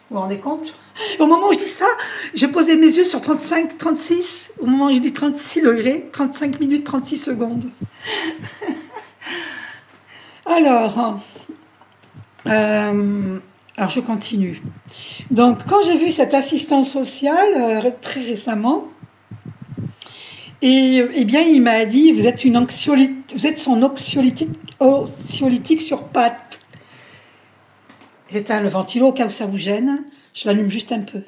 Vous vous rendez compte? Au moment où je dis ça, j'ai posé mes yeux sur 35, 36. Au moment où je dis 36 degrés, 35 minutes, 36 secondes. Alors je continue. Donc quand j'ai vu cette assistante sociale très récemment, et bien, il m'a dit, vous êtes son anxiolytique sur pattes. J'éteins le ventilo au cas où ça vous gêne. Je l'allume juste un peu.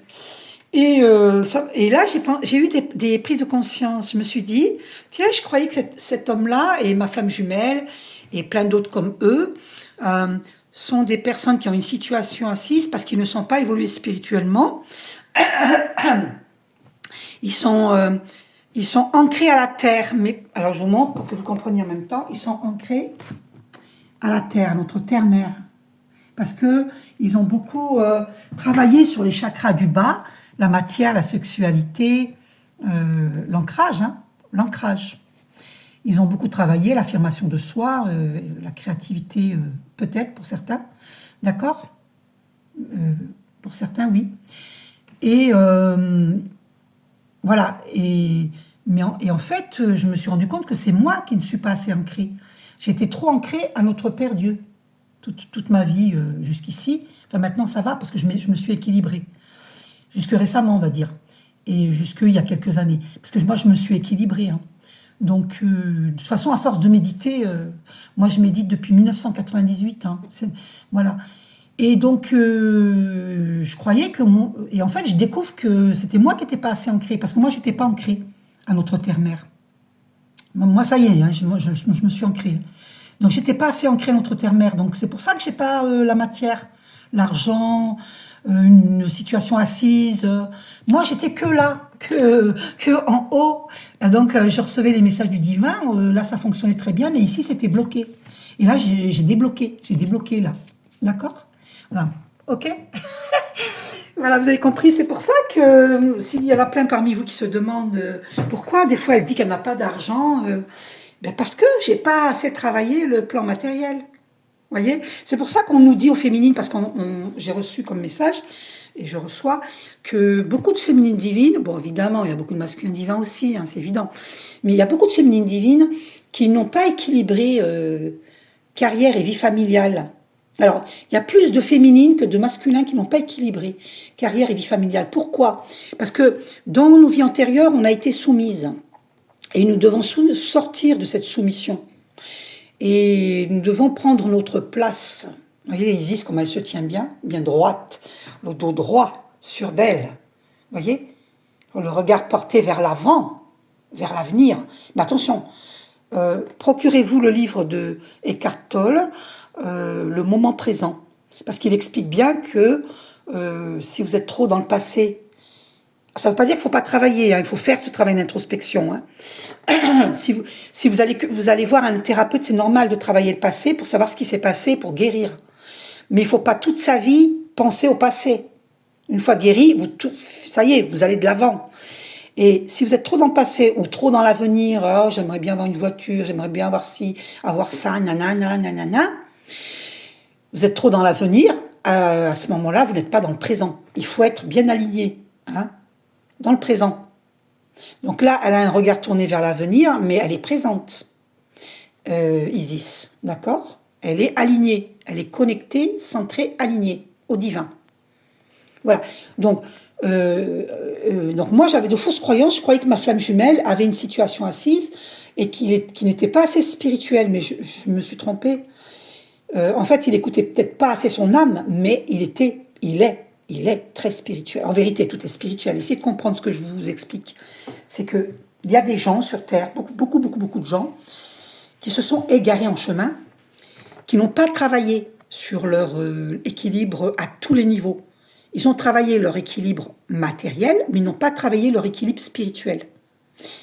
Et là, j'ai eu des prises de conscience. Je me suis dit, tiens, je croyais que cet homme-là et ma flamme jumelle et plein d'autres comme eux sont des personnes qui ont une situation assise parce qu'ils ne sont pas évolués spirituellement. Ils sont ancrés à la terre, mais alors je vous montre pour que vous compreniez en même temps, ils sont ancrés à la terre, notre terre-mère. Parce que ils ont beaucoup travaillé sur les chakras du bas, la matière, la sexualité, l'ancrage, l'ancrage. Ils ont beaucoup travaillé l'affirmation de soi, la créativité, peut-être pour certains, d'accord, pour certains, oui. Et voilà. Et en fait, je me suis rendu compte que c'est moi qui ne suis pas assez ancrée. J'étais trop ancrée à notre Père Dieu toute ma vie jusqu'ici. Enfin, maintenant, ça va parce que je me suis équilibrée. Jusque récemment, on va dire. Et jusque il y a quelques années. Parce que moi, je me suis équilibrée. Hein. Donc, de toute façon, à force de méditer, moi, je médite depuis 1998. Hein. Voilà. Et donc, je croyais que... Et en fait, je découvre que c'était moi qui n'étais pas assez ancrée. Parce que moi, je n'étais pas ancrée à notre terre-mère. Moi, ça y est, hein, je me suis ancrée. Donc, j'étais pas assez ancrée à notre terre-mère. Donc, c'est pour ça que j'ai pas la matière, l'argent, une situation assise. Moi, j'étais que là, que en haut. Et donc, je recevais les messages du divin. Là, ça fonctionnait très bien, mais ici, c'était bloqué. Et là, j'ai débloqué. J'ai débloqué, là. D'accord? Voilà. OK? Voilà, vous avez compris. C'est pour ça que s'il y en a plein parmi vous qui se demandent pourquoi, des fois, elle dit qu'elle n'a pas d'argent... Ben parce que j'ai pas assez travaillé le plan matériel. Voyez, c'est pour ça qu'on nous dit aux féminines, parce que j'ai reçu comme message, et je reçois, que beaucoup de féminines divines, bon évidemment, il y a beaucoup de masculins divins aussi, hein, c'est évident, mais il y a beaucoup de féminines divines qui n'ont pas équilibré carrière et vie familiale. Alors, il y a plus de féminines que de masculins qui n'ont pas équilibré carrière et vie familiale. Pourquoi? Parce que dans nos vies antérieures, on a été soumises. Et nous devons sortir de cette soumission. Et nous devons prendre notre place. Vous voyez, Isis, comme elle se tient bien droite, le dos droit sur d'elle. Vous voyez, le regard porté vers l'avant, vers l'avenir. Mais attention, procurez-vous le livre de Eckhart Tolle, Le moment présent. Parce qu'il explique bien que si vous êtes trop dans le passé, ça ne veut pas dire qu'il ne faut pas travailler, hein, il faut faire ce travail d'introspection. Hein. Si vous allez voir un thérapeute, c'est normal de travailler le passé pour savoir ce qui s'est passé, pour guérir. Mais il ne faut pas toute sa vie penser au passé. Une fois guéri, ça y est, vous allez de l'avant. Et si vous êtes trop dans le passé ou trop dans l'avenir, oh, j'aimerais bien avoir une voiture, j'aimerais bien avoir ci, avoir ça, nanana, nanana, vous êtes trop dans l'avenir, à ce moment-là, vous n'êtes pas dans le présent. Il faut être bien aligné. Hein, dans le présent. Donc là, elle a un regard tourné vers l'avenir, mais elle est présente, Isis, d'accord? Elle est alignée, elle est connectée, centrée, alignée au divin. Voilà. Donc moi, j'avais de fausses croyances. Je croyais que ma flamme jumelle avait une situation assise et qui n'était pas assez spirituelle, mais je me suis trompée. En fait, il écoutait peut-être pas assez son âme, mais il est il est très spirituel. En vérité, tout est spirituel. Essayez de comprendre ce que je vous explique. C'est qu'il y a des gens sur Terre, beaucoup de gens, qui se sont égarés en chemin, qui n'ont pas travaillé sur leur équilibre à tous les niveaux. Ils ont travaillé leur équilibre matériel, mais ils n'ont pas travaillé leur équilibre spirituel.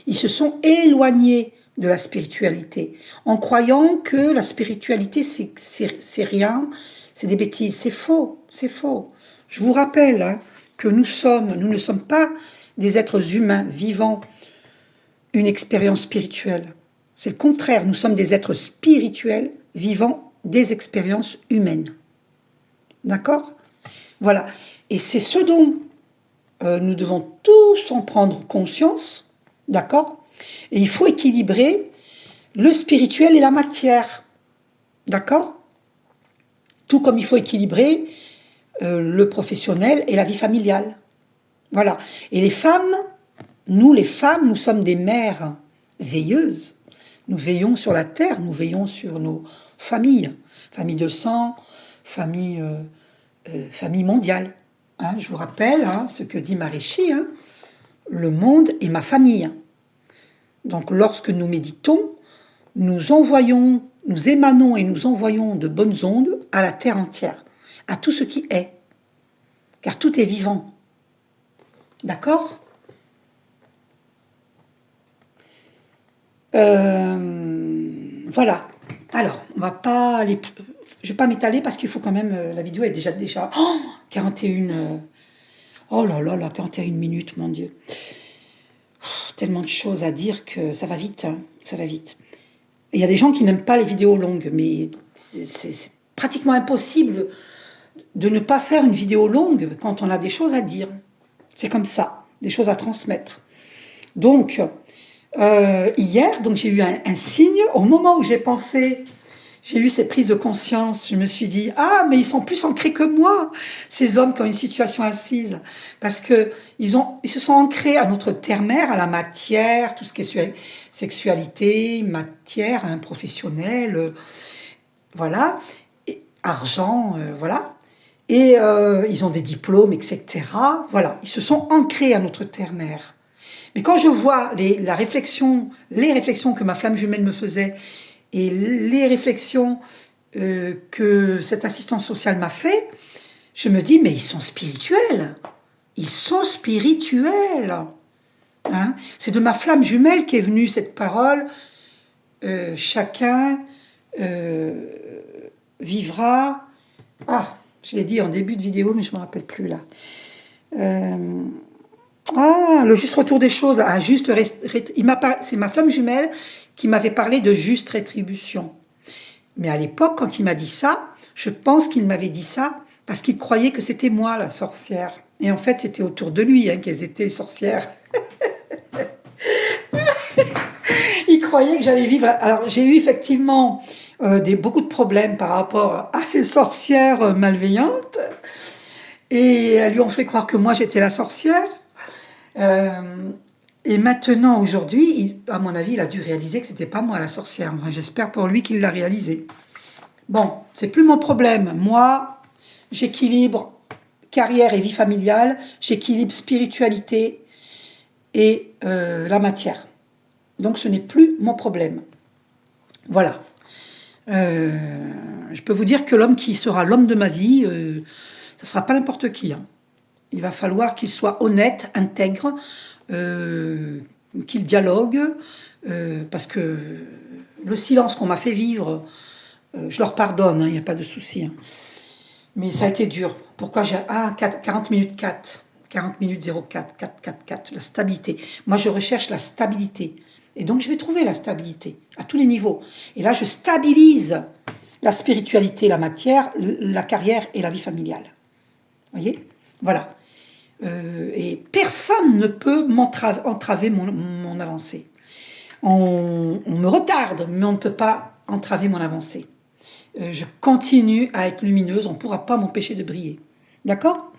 Ils se sont éloignés de la spiritualité, en croyant que la spiritualité, c'est rien, c'est des bêtises. C'est faux, c'est faux. Je vous rappelle hein, que nous ne sommes pas des êtres humains vivant une expérience spirituelle. C'est le contraire, nous sommes des êtres spirituels vivant des expériences humaines. D'accord ? Voilà. Et c'est ce dont nous devons tous en prendre conscience, d'accord ? Et il faut équilibrer le spirituel et la matière, d'accord ? Tout comme il faut équilibrer le professionnel et la vie familiale. Voilà. Et les femmes, nous sommes des mères veilleuses. Nous veillons sur la terre, nous veillons sur nos familles, famille de sang, famille mondiale. Hein, je vous rappelle hein, ce que dit Maharishi, hein, le monde est ma famille. Donc lorsque nous méditons, nous émanons et nous envoyons de bonnes ondes à la terre entière, à tout ce qui est, car tout est vivant. D'accord ? Voilà. Alors, on va pas aller... Je vais pas m'étaler parce qu'il faut quand même... la vidéo est déjà 41... oh là là là, 41 minutes, mon Dieu. Tellement de choses à dire que ça va vite, hein, ça va vite. Il y a des gens qui n'aiment pas les vidéos longues, mais c'est pratiquement impossible de ne pas faire une vidéo longue quand on a des choses à dire. C'est comme ça, des choses à transmettre. Donc, hier, donc j'ai eu un signe, au moment où j'ai eu cette prise de conscience, je me suis dit, ah, mais ils sont plus ancrés que moi, ces hommes qui ont une situation assise, parce que ils se sont ancrés à notre terre-mère, à la matière, tout ce qui est sexualité, matière, hein, professionnelle, voilà, et argent, voilà, et ils ont des diplômes, etc. Voilà, ils se sont ancrés à notre terre-mère. Mais quand je vois les réflexions que ma flamme jumelle me faisait, et les réflexions que cette assistante sociale m'a fait, je me dis, mais ils sont spirituels. Ils sont spirituels. Hein? C'est de ma flamme jumelle qu'est venue cette parole. Chacun vivra... Ah, je l'ai dit en début de vidéo, mais je ne me rappelle plus là. Le juste retour des choses. C'est ma flamme jumelle qui m'avait parlé de juste rétribution. Mais à l'époque, quand il m'a dit ça, je pense qu'il m'avait dit ça parce qu'il croyait que c'était moi, la sorcière. Et en fait, c'était autour de lui qu'elles étaient les sorcières. Il croyait que j'allais vivre... Alors, j'ai eu effectivement beaucoup de problèmes par rapport à ces sorcières malveillantes. Et elles lui ont fait croire que moi, j'étais la sorcière. Et maintenant, aujourd'hui, à mon avis, il a dû réaliser que c'était pas moi la sorcière. Enfin, j'espère pour lui qu'il l'a réalisé. Bon, c'est plus mon problème. Moi, j'équilibre carrière et vie familiale, j'équilibre spiritualité et la matière. Donc, ce n'est plus mon problème. Voilà. Je peux vous dire que l'homme qui sera l'homme de ma vie, ça sera pas n'importe qui. Hein. Il va falloir qu'il soit honnête, intègre, qu'il dialogue, parce que le silence qu'on m'a fait vivre, je leur pardonne, il n'y a pas de souci. Hein. Mais ça a été dur. Pourquoi j'ai... 40 minutes 4, 40 minutes 04, 4, la stabilité. Moi, je recherche la stabilité. Et donc, je vais trouver la stabilité à tous les niveaux. Et là, je stabilise la spiritualité, la matière, la carrière et la vie familiale. Vous voyez ? Voilà. Et personne ne peut entraver mon avancée. On me retarde, mais on ne peut pas entraver mon avancée. Je continue à être lumineuse, on ne pourra pas m'empêcher de briller. D'accord ?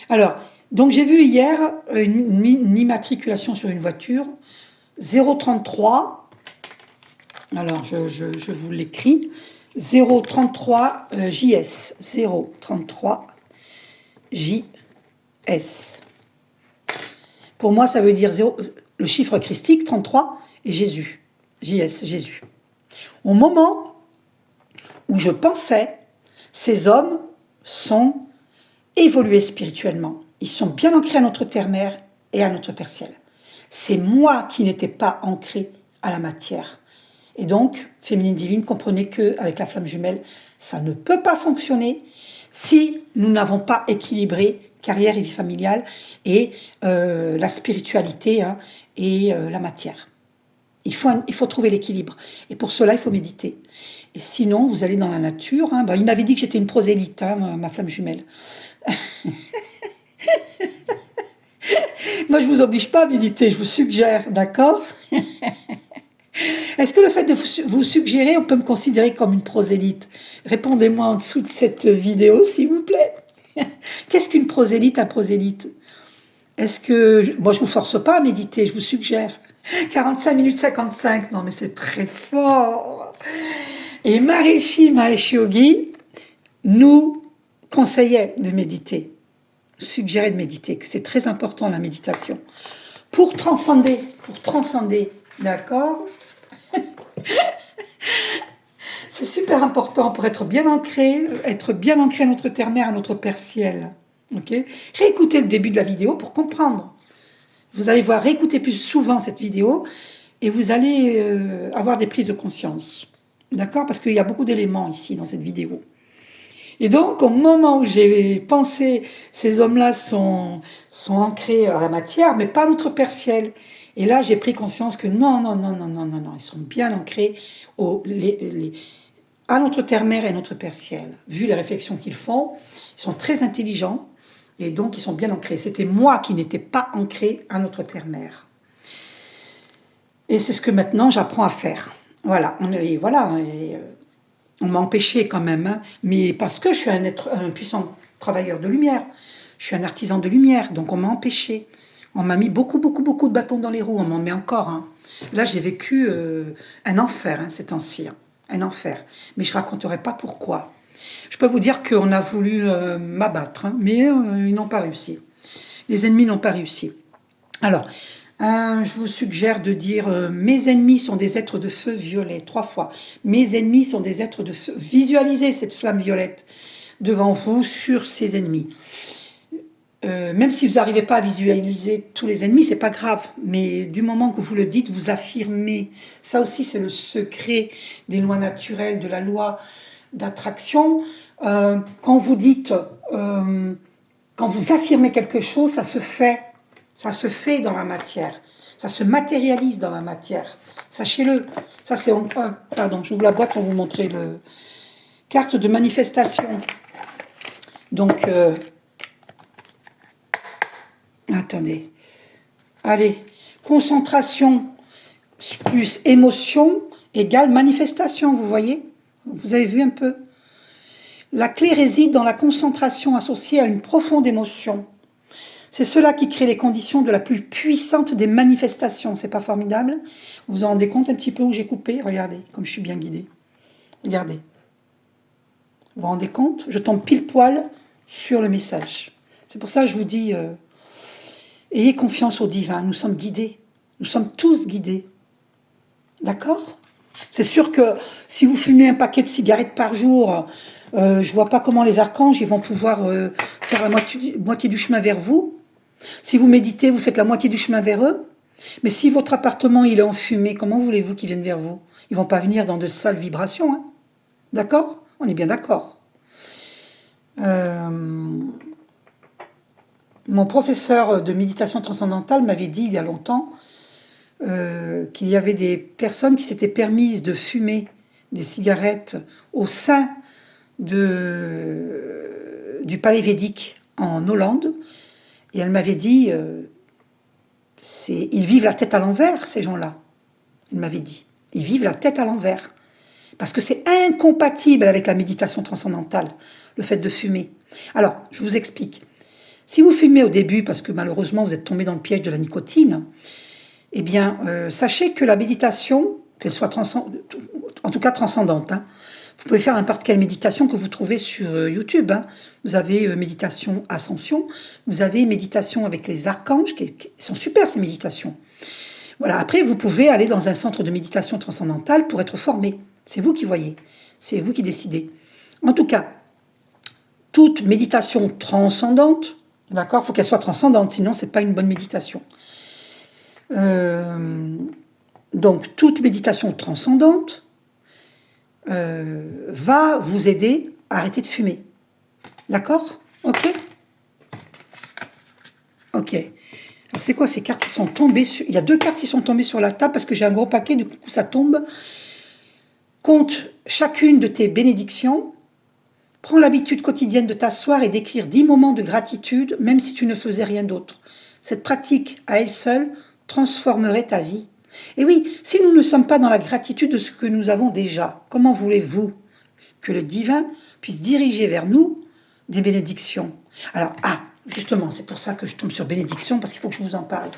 Alors, donc j'ai vu hier une immatriculation sur une voiture, 033, alors je vous l'écris, 033 JS, 033 JS. S. Pour moi, ça veut dire 0, le chiffre christique, 33, et Jésus. JS, Jésus. Au moment où je pensais, ces hommes sont évolués spirituellement. Ils sont bien ancrés à notre terre-mère et à notre Père Ciel. C'est moi qui n'étais pas ancré à la matière. Et donc, féminine divine, comprenez qu'avec la flamme jumelle, ça ne peut pas fonctionner si nous n'avons pas équilibré carrière et vie familiale et la spiritualité hein, et la matière. Il faut trouver l'équilibre. Et pour cela, il faut méditer. Et sinon, vous allez dans la nature. Hein. Il m'avait dit que j'étais une prosélyte, hein, ma flamme jumelle. Moi, je ne vous oblige pas à méditer, je vous suggère, d'accord? Est-ce que le fait de vous suggérer, on peut me considérer comme une prosélyte? Répondez-moi en dessous de cette vidéo, s'il vous plaît. Qu'est-ce qu'une prosélyte, un prosélyte? Est-ce que... Moi, je ne vous force pas à méditer, je vous suggère. 45 minutes 55, non mais c'est très fort. Et Maharishi Mahesh Yogi nous conseillait de méditer, suggérait de méditer, que c'est très important la méditation. Pour transcender, d'accord? C'est super important pour être bien ancré à notre terre-mère, à notre Père Ciel. Okay, réécoutez le début de la vidéo pour comprendre. Vous allez voir, réécoutez plus souvent cette vidéo et vous allez avoir des prises de conscience. D'accord? Parce qu'il y a beaucoup d'éléments ici dans cette vidéo. Et donc, au moment où j'ai pensé, ces hommes-là sont ancrés à la matière, mais pas notre Père Ciel. Et là, j'ai pris conscience que non, ils sont bien ancrés à notre terre-mère et à notre Père Ciel. Vu les réflexions qu'ils font, ils sont très intelligents. Et donc, ils sont bien ancrés. C'était moi qui n'étais pas ancré à notre terre-mère. Et c'est ce que maintenant, j'apprends à faire. Voilà. On m'a empêché quand même. Hein, mais parce que je suis un puissant travailleur de lumière. Je suis un artisan de lumière. Donc, on m'a empêché. On m'a mis beaucoup de bâtons dans les roues. On m'en met encore. Hein. Là, j'ai vécu un enfer ces temps-ci. Hein, un enfer. Mais je ne raconterai pas pourquoi. Je peux vous dire qu'on a voulu m'abattre, hein, mais ils n'ont pas réussi. Les ennemis n'ont pas réussi. Alors, je vous suggère de dire mes ennemis sont des êtres de feu violet, 3 fois. Mes ennemis sont des êtres de feu. Visualisez cette flamme violette devant vous sur ces ennemis. Même si vous n'arrivez pas à visualiser tous les ennemis, c'est pas grave. Mais du moment que vous le dites, vous affirmez. Ça aussi, c'est le secret des lois naturelles, de la loi d'attraction. Quand vous dites, quand vous affirmez quelque chose, ça se fait dans la matière, ça se matérialise dans la matière. Sachez-le. Ça c'est pardon, j'ouvre la boîte sans vous montrer le carte de manifestation. Donc, attendez. Allez, concentration plus émotion égale manifestation. Vous voyez? Vous avez vu un peu? La clé réside dans la concentration associée à une profonde émotion. C'est cela qui crée les conditions de la plus puissante des manifestations. C'est pas formidable? Vous vous rendez compte un petit peu où j'ai coupé? Regardez, comme je suis bien guidée. Regardez. Vous vous rendez compte? Je tombe pile poil sur le message. C'est pour ça que je vous dis, ayez confiance au divin. Nous sommes guidés. Nous sommes tous guidés. D'accord? C'est sûr que si vous fumez un paquet de cigarettes par jour, je vois pas comment les archanges ils vont pouvoir faire la moitié du chemin vers vous. Si vous méditez, vous faites la moitié du chemin vers eux. Mais si votre appartement il est enfumé, comment voulez-vous qu'ils viennent vers vous? Ils vont pas venir dans de sales vibrations. Hein, d'accord? On est bien d'accord. Mon professeur de méditation transcendantale m'avait dit il y a longtemps qu'il y avait des personnes qui s'étaient permises de fumer des cigarettes au sein du palais védique en Hollande. Et elle m'avait dit, ils vivent la tête à l'envers, ces gens-là. Elle m'avait dit, ils vivent la tête à l'envers. Parce que c'est incompatible avec la méditation transcendantale, le fait de fumer. Alors, je vous explique. Si vous fumez au début, parce que malheureusement vous êtes tombé dans le piège de la nicotine, eh bien, sachez que la méditation, qu'elle soit en tout cas transcendante, hein, Vous pouvez faire n'importe quelle méditation que vous trouvez sur YouTube. Hein. Vous avez méditation ascension, vous avez méditation avec les archanges, qui sont super ces méditations. Voilà. Après, vous pouvez aller dans un centre de méditation transcendantale pour être formé. C'est vous qui voyez, c'est vous qui décidez. En tout cas, toute méditation transcendante, d'accord, il faut qu'elle soit transcendante, sinon c'est pas une bonne méditation. Donc, toute méditation transcendante va vous aider à arrêter de fumer. D'accord? Ok? Ok. Alors, c'est quoi ces cartes qui sont tombées sur... Il y a 2 cartes qui sont tombées sur la table parce que j'ai un gros paquet, du coup, ça tombe. Compte chacune de tes bénédictions. Prends l'habitude quotidienne de t'asseoir et d'écrire 10 moments de gratitude, même si tu ne faisais rien d'autre. Cette pratique, à elle seule, transformerait ta vie. Et oui, si nous ne sommes pas dans la gratitude de ce que nous avons déjà, comment voulez-vous que le divin puisse diriger vers nous des bénédictions? Alors, justement, c'est pour ça que je tombe sur bénédiction, parce qu'il faut que je vous en parle.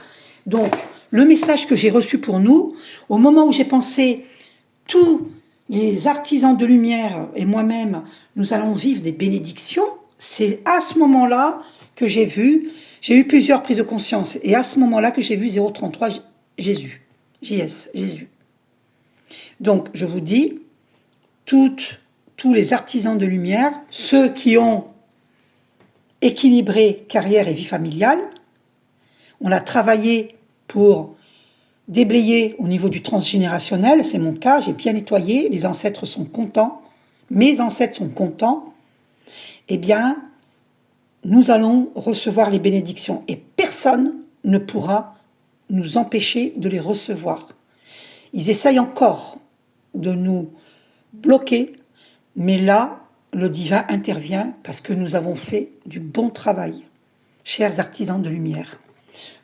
Donc, le message que j'ai reçu pour nous, au moment où j'ai pensé, tous les artisans de lumière et moi-même, nous allons vivre des bénédictions, c'est à ce moment-là que j'ai eu plusieurs prises de conscience, et à ce moment-là que j'ai vu 033 Jésus. JS, Jésus. Donc, je vous dis, tous les artisans de lumière, ceux qui ont équilibré carrière et vie familiale, on a travaillé pour déblayer au niveau du transgénérationnel, c'est mon cas, j'ai bien nettoyé, les ancêtres sont contents, mes ancêtres sont contents, eh bien, nous allons recevoir les bénédictions et personne ne pourra nous empêcher de les recevoir. Ils essayent encore de nous bloquer, mais là, le divin intervient parce que nous avons fait du bon travail. Chers artisans de lumière,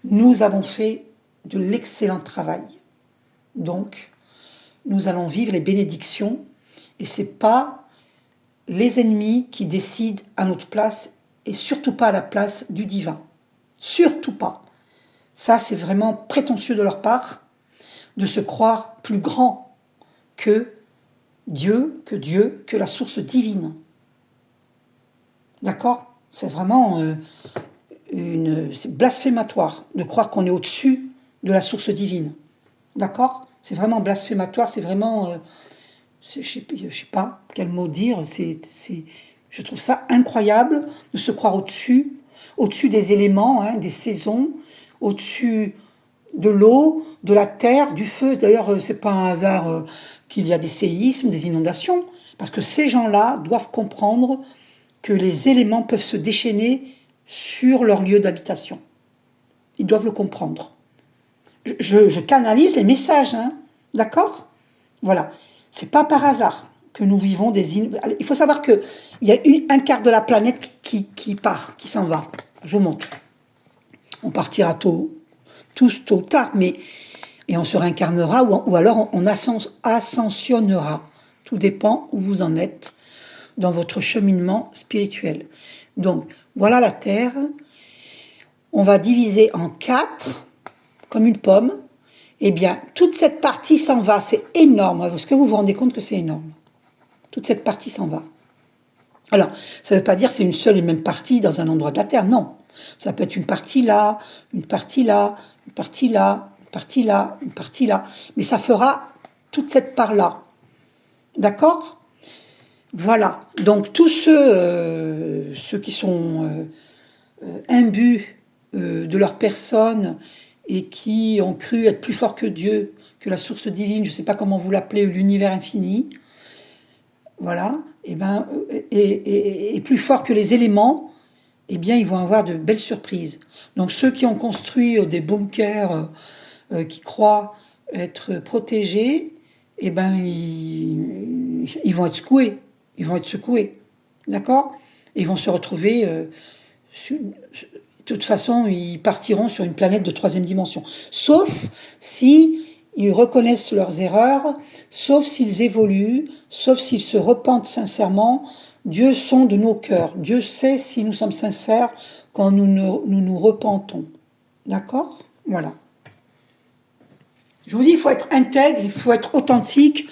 nous avons fait de l'excellent travail. Donc, nous allons vivre les bénédictions et ce n'est pas les ennemis qui décident à notre place et surtout pas à la place du divin. Surtout pas. Ça, c'est vraiment prétentieux de leur part de se croire plus grand que Dieu, que la source divine. D'accord? C'est vraiment c'est blasphématoire de croire qu'on est au-dessus de la source divine. D'accord? C'est vraiment blasphématoire, c'est vraiment... je sais pas quel mot dire, je trouve ça incroyable de se croire au-dessus des éléments, des saisons, au-dessus de l'eau, de la terre, du feu. D'ailleurs, c'est pas un hasard qu'il y a des séismes, des inondations, parce que ces gens-là doivent comprendre que les éléments peuvent se déchaîner sur leur lieu d'habitation. Ils doivent le comprendre. Je canalise les messages, d'accord? Voilà. C'est pas par hasard que nous vivons des... Il faut savoir qu'il y a un quart de la planète qui part, qui s'en va. Je vous montre. On partira tous tôt ou tard, et on se réincarnera ou alors on ascensionnera. Tout dépend où vous en êtes dans votre cheminement spirituel. Donc, voilà la Terre. On va diviser en 4, comme une pomme. Eh bien, toute cette partie s'en va. C'est énorme. Est-ce que vous vous rendez compte que c'est énorme? Toute cette partie s'en va. Alors, ça ne veut pas dire que c'est une seule et même partie dans un endroit de la Terre. Non. Ça peut être une partie là, une partie là, une partie là, une partie là, une partie là. Mais ça fera toute cette part-là. D'accord? Voilà. Donc, tous ceux qui sont imbus de leur personne et qui ont cru être plus forts que Dieu, que la source divine, je ne sais pas comment vous l'appelez, l'univers infini, voilà, et plus forts que les éléments, eh bien, ils vont avoir de belles surprises. Donc, ceux qui ont construit des bunkers qui croient être protégés, eh ben, ils vont être secoués. Ils vont être secoués. D'accord? Et ils vont se retrouver... de toute façon, ils partiront sur une planète de 3e dimension. Sauf si ils reconnaissent leurs erreurs, sauf s'ils évoluent, sauf s'ils se repentent sincèrement. Dieu sonde nos cœurs. Dieu sait si nous sommes sincères quand nous repentons. D'accord? Voilà. Je vous dis, il faut être intègre, il faut être authentique.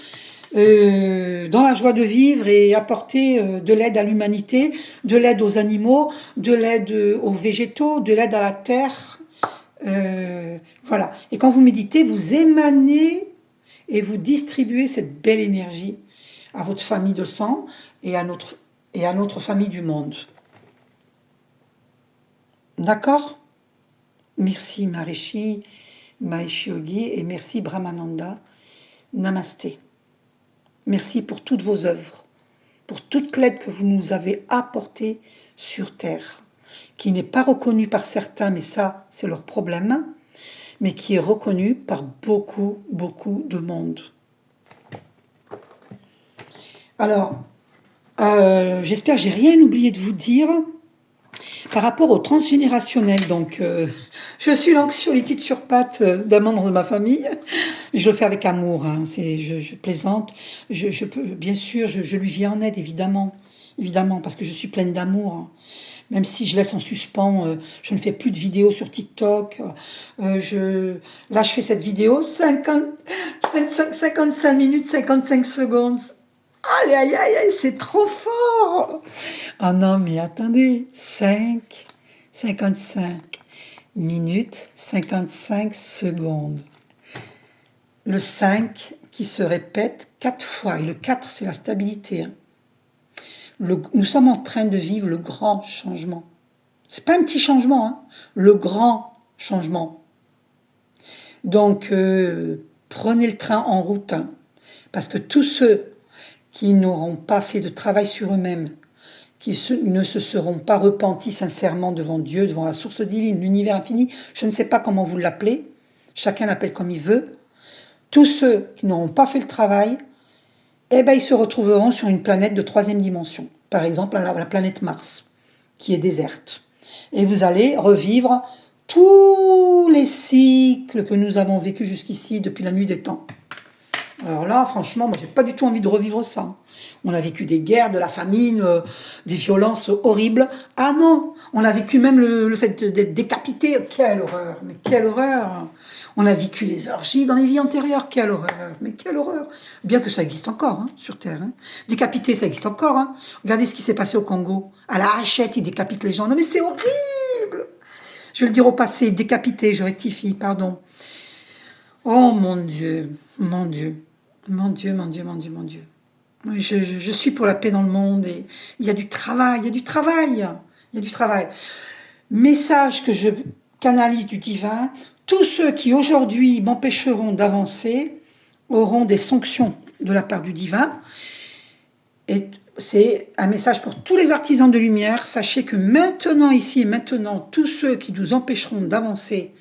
dans la joie de vivre et apporter de l'aide à l'humanité, de l'aide aux animaux, de l'aide aux végétaux, de l'aide à la terre. Voilà. Et quand vous méditez, vous émanez et vous distribuez cette belle énergie à votre famille de sang et à notre famille du monde. D'accord? Merci Maharishi, Mahesh Yogi et merci Brahmananda. Namasté. Merci pour toutes vos œuvres, pour toute l'aide que vous nous avez apportée sur Terre, qui n'est pas reconnue par certains, mais ça, c'est leur problème, mais qui est reconnue par beaucoup, beaucoup de monde. Alors, j'espère que j'ai rien oublié de vous dire. Par rapport au transgénérationnel, donc, je suis l'anxiolytite sur pattes d'un membre de ma famille. Je le fais avec amour, hein, je plaisante. Je peux, bien sûr, je lui viens en aide, évidemment, parce que je suis pleine d'amour. Hein. Même si je laisse en suspens, je ne fais plus de vidéos sur TikTok. Là, je fais cette vidéo, 55 minutes, 55 secondes. Aïe, aïe, aïe, aïe, c'est trop fort. Oh non, mais attendez, 55 minutes, 55 secondes. Le 5 qui se répète 4 fois. Et le 4, c'est la stabilité. Hein. Nous sommes en train de vivre le grand changement. C'est pas un petit changement, hein. Le grand changement. Donc, prenez le train en route. Hein, parce que tous ceux qui n'auront pas fait de travail sur eux-mêmes, qui ne se seront pas repentis sincèrement devant Dieu, devant la source divine, l'univers infini, je ne sais pas comment vous l'appelez, chacun l'appelle comme il veut, tous ceux qui n'auront pas fait le travail, eh ben, ils se retrouveront sur une planète de 3e dimension, par exemple la planète Mars, qui est déserte. Et vous allez revivre tous les cycles que nous avons vécus jusqu'ici depuis la nuit des temps. Alors là, franchement, moi, j'ai pas du tout envie de revivre ça. On a vécu des guerres, de la famine, des violences horribles. Ah non, on a vécu même le fait d'être décapité. Quelle horreur, mais quelle horreur. On a vécu les orgies dans les vies antérieures. Quelle horreur, mais quelle horreur. Bien que ça existe encore, hein, sur Terre. Hein. Décapité, ça existe encore. Hein. Regardez ce qui s'est passé au Congo. À la hachette, ils décapitent les gens. Non mais c'est horrible. Je vais le dire au passé, décapité, je rectifie, pardon. Oh mon Dieu, mon Dieu. Mon Dieu, mon Dieu, mon Dieu, mon Dieu. Je suis pour la paix dans le monde et il y a du travail, il y a du travail, il y a du travail. Message que je canalise du divin, tous ceux qui aujourd'hui m'empêcheront d'avancer auront des sanctions de la part du divin. Et c'est un message pour tous les artisans de lumière. Sachez que maintenant, ici et maintenant, tous ceux qui nous empêcheront d'avancer,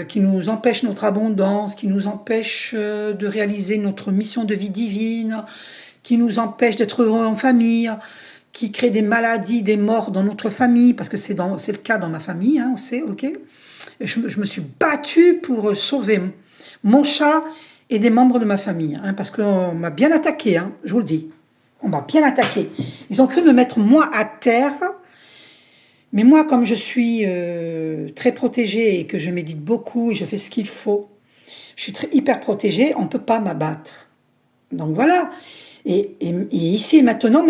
qui nous empêche notre abondance, qui nous empêche de réaliser notre mission de vie divine, qui nous empêche d'être heureux en famille, qui crée des maladies, des morts dans notre famille, parce que c'est le cas dans ma famille, hein, on sait, ok. Et je me suis battue pour sauver mon chat et des membres de ma famille, hein, parce qu'on m'a bien attaqué, hein, je vous le dis. On m'a bien attaqué. Ils ont cru me mettre moi à terre. Mais moi, comme je suis très protégée et que je médite beaucoup et je fais ce qu'il faut, je suis hyper protégée, on ne peut pas m'abattre. Donc voilà. Et ici et maintenant,